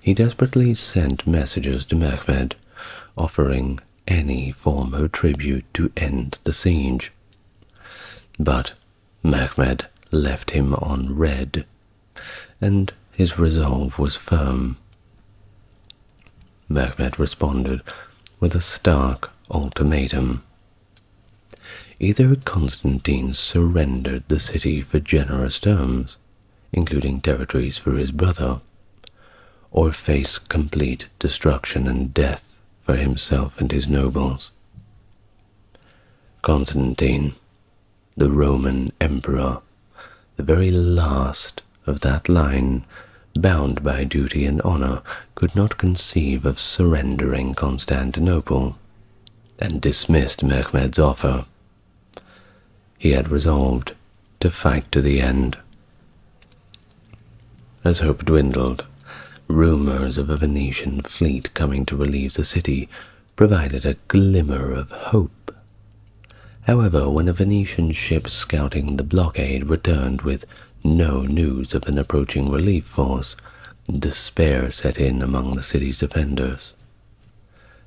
He desperately sent messages to Mehmed, offering any form of tribute to end the siege. But Mehmed left him on red, and his resolve was firm. Mehmed responded with a stark ultimatum. Either Constantine surrendered the city for generous terms, including territories for his brother, or face complete destruction and death for himself and his nobles. Constantine, the Roman emperor, the very last of that line, bound by duty and honor, could not conceive of surrendering Constantinople, and dismissed Mehmed's offer. He had resolved to fight to the end. As hope dwindled, rumors of a Venetian fleet coming to relieve the city provided a glimmer of hope. However, when a Venetian ship scouting the blockade returned with no news of an approaching relief force, despair set in among the city's defenders.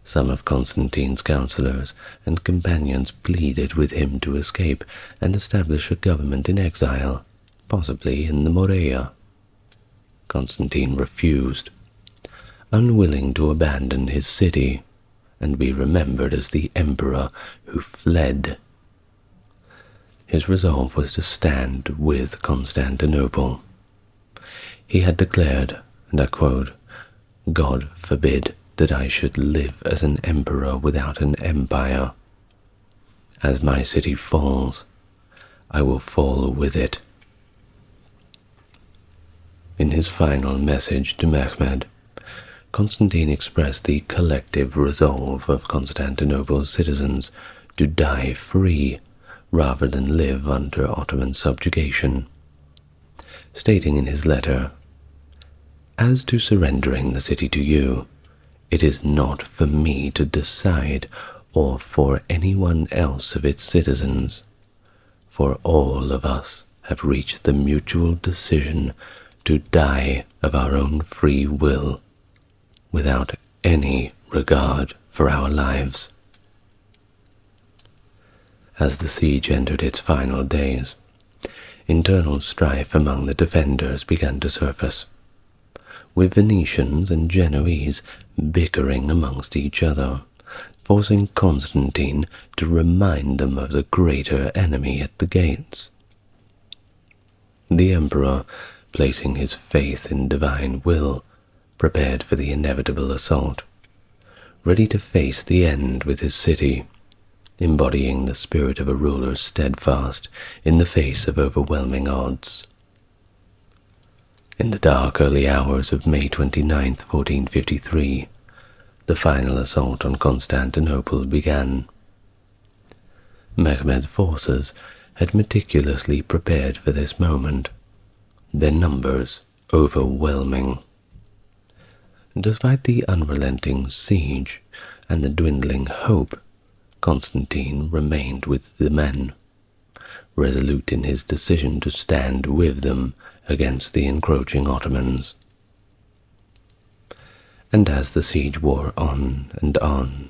Some of Constantine's counselors and companions pleaded with him to escape and establish a government in exile, possibly in the Morea. Constantine refused, unwilling to abandon his city and be remembered as the emperor who fled. His resolve was to stand with Constantinople. He had declared, and I quote, "God forbid that I should live as an emperor without an empire. As my city falls, I will fall with it." In his final message to Mehmed, Constantine expressed the collective resolve of Constantinople's citizens to die free rather than live under Ottoman subjugation, stating in his letter, "As to surrendering the city to you, it is not for me to decide or for anyone else of its citizens, for all of us have reached the mutual decision to die of our own free will, without any regard for our lives." As the siege entered its final days, internal strife among the defenders began to surface, with Venetians and Genoese bickering amongst each other, forcing Constantine to remind them of the greater enemy at the gates. The emperor, placing his faith in divine will, prepared for the inevitable assault, ready to face the end with his city, embodying the spirit of a ruler steadfast in the face of overwhelming odds. In the dark early hours of May 29th, 1453, the final assault on Constantinople began. Mehmed's forces had meticulously prepared for this moment, their numbers overwhelming. Despite the unrelenting siege and the dwindling hope, Constantine remained with the men, resolute in his decision to stand with them against the encroaching Ottomans. And as the siege wore on and on,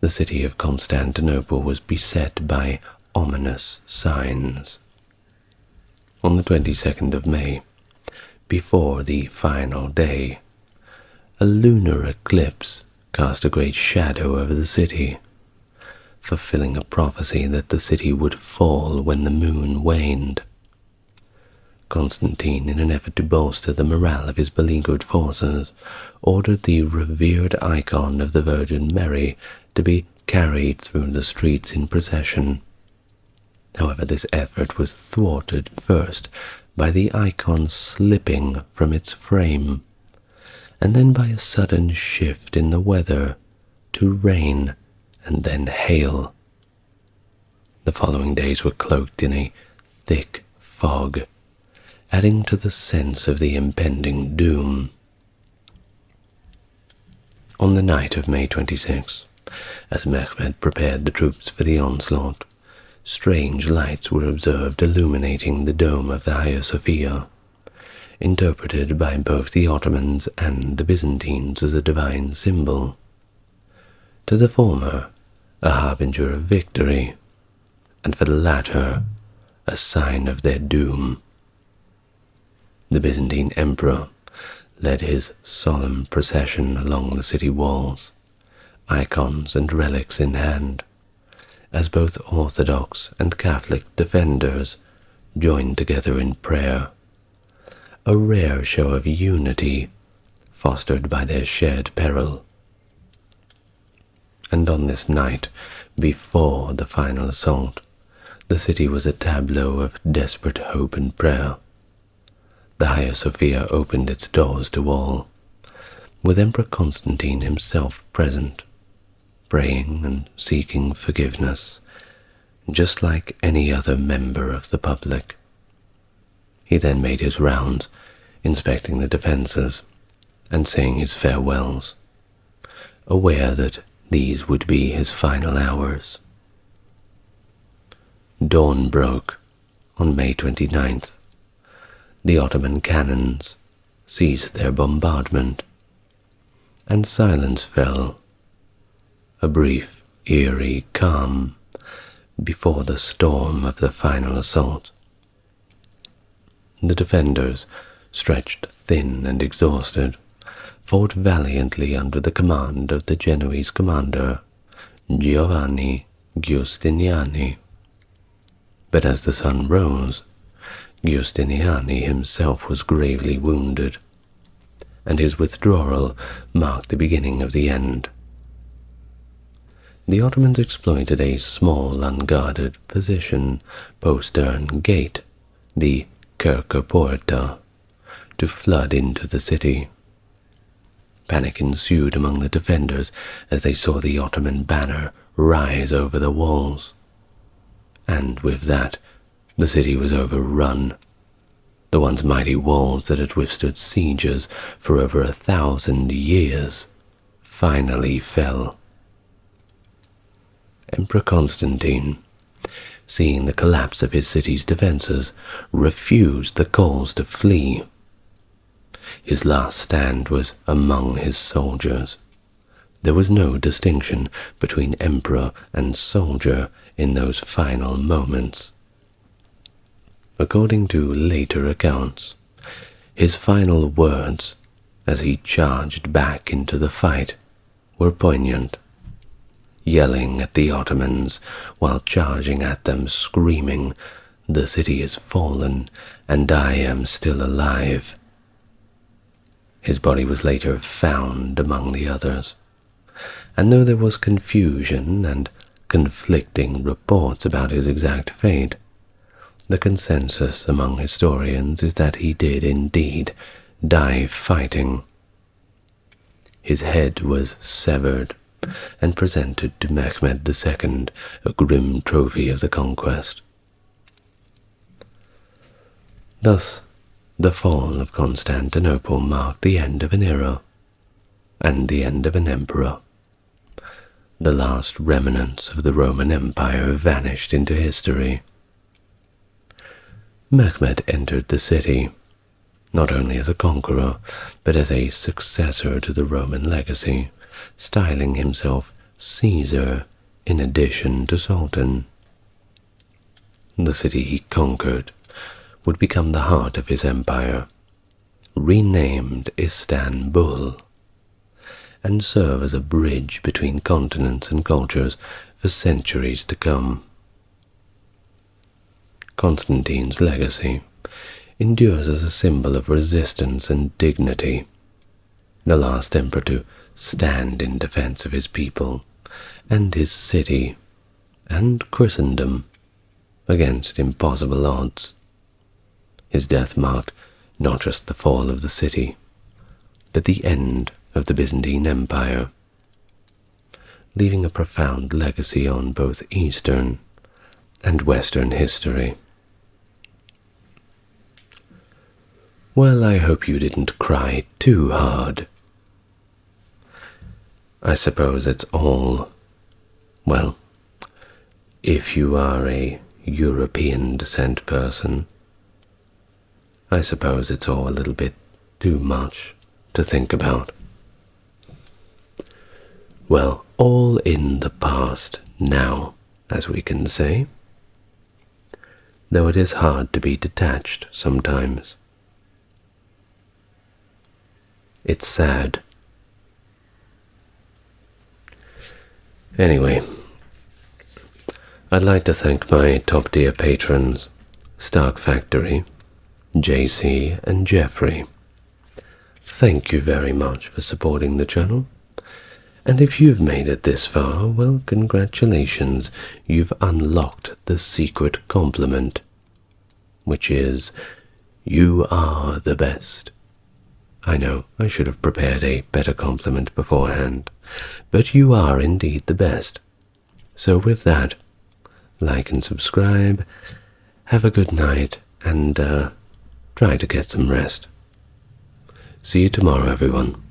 the city of Constantinople was beset by ominous signs. On the 22nd of May, before the final day, a lunar eclipse cast a great shadow over the city, fulfilling a prophecy that the city would fall when the moon waned. Constantine, in an effort to bolster the morale of his beleaguered forces, ordered the revered icon of the Virgin Mary to be carried through the streets in procession. However, this effort was thwarted first by the icon slipping from its frame, and then by a sudden shift in the weather to rain and then hail. The following days were cloaked in a thick fog, adding to the sense of the impending doom. On the night of May 26, as Mehmed prepared the troops for the onslaught, strange lights were observed illuminating the dome of the Hagia Sophia, interpreted by both the Ottomans and the Byzantines as a divine symbol. To the former, a harbinger of victory, and for the latter, a sign of their doom. The Byzantine emperor led his solemn procession along the city walls, icons and relics in hand, as both Orthodox and Catholic defenders joined together in prayer, a rare show of unity fostered by their shared peril. And on this night, before the final assault, The city was a tableau of desperate hope and prayer. The Hagia Sophia opened its doors to all, with Emperor Constantine himself present, praying and seeking forgiveness, just like any other member of the public. He then made his rounds, inspecting the defences and saying his farewells, aware that these would be his final hours. Dawn broke on May 29th. The Ottoman cannons ceased their bombardment, and silence fell, a brief, eerie calm before the storm of the final assault. The defenders, stretched thin and exhausted, fought valiantly under the command of the Genoese commander, Giovanni Giustiniani. But as the sun rose, Giustiniani himself was gravely wounded, and his withdrawal marked the beginning of the end. The Ottomans exploited a small, unguarded position, postern gate, the Kerker Porta, to flood into the city. Panic ensued among the defenders as they saw the Ottoman banner rise over the walls. And with that, the city was overrun. The once mighty walls that had withstood sieges for over 1,000 years finally fell. Emperor Constantine, seeing the collapse of his city's defences, refused the calls to flee. His last stand was among his soldiers. There was no distinction between emperor and soldier in those final moments. According to later accounts, his final words as he charged back into the fight were poignant, yelling at the Ottomans while charging at them, screaming, "The city is fallen, and I am still alive." His body was later found among the others, and though there was confusion and conflicting reports about his exact fate, the consensus among historians is that he did indeed die fighting. His head was severed and presented to Mehmed II, a grim trophy of the conquest. Thus, the fall of Constantinople marked the end of an era and the end of an emperor. The last remnants of the Roman Empire vanished into history. Mehmed entered the city, not only as a conqueror, but as a successor to the Roman legacy, styling himself Caesar in addition to Sultan. The city he conquered would become the heart of his empire, renamed Istanbul, and serve as a bridge between continents and cultures for centuries to come. Constantine's legacy endures as a symbol of resistance and dignity, the last emperor to stand in defense of his people and his city and Christendom against impossible odds. His death marked not just the fall of the city, but the end of the Byzantine Empire, leaving a profound legacy on both Eastern and Western history. Well, I hope you didn't cry too hard. I suppose it's all, well, if you are a European descent person, I suppose it's all a little bit too much to think about. Well, all in the past now, as we can say, though it is hard to be detached sometimes. It's sad. Anyway, I'd like to thank my top-tier patrons, Stark Factory, JC and Jeffrey. Thank you very much for supporting the channel, And if you've made it this far, well, congratulations, you've unlocked the secret compliment, which is, you are the best. I know, I should have prepared a better compliment beforehand, but you are indeed the best. So with that, like and subscribe, have a good night, and try to get some rest. See you tomorrow, everyone.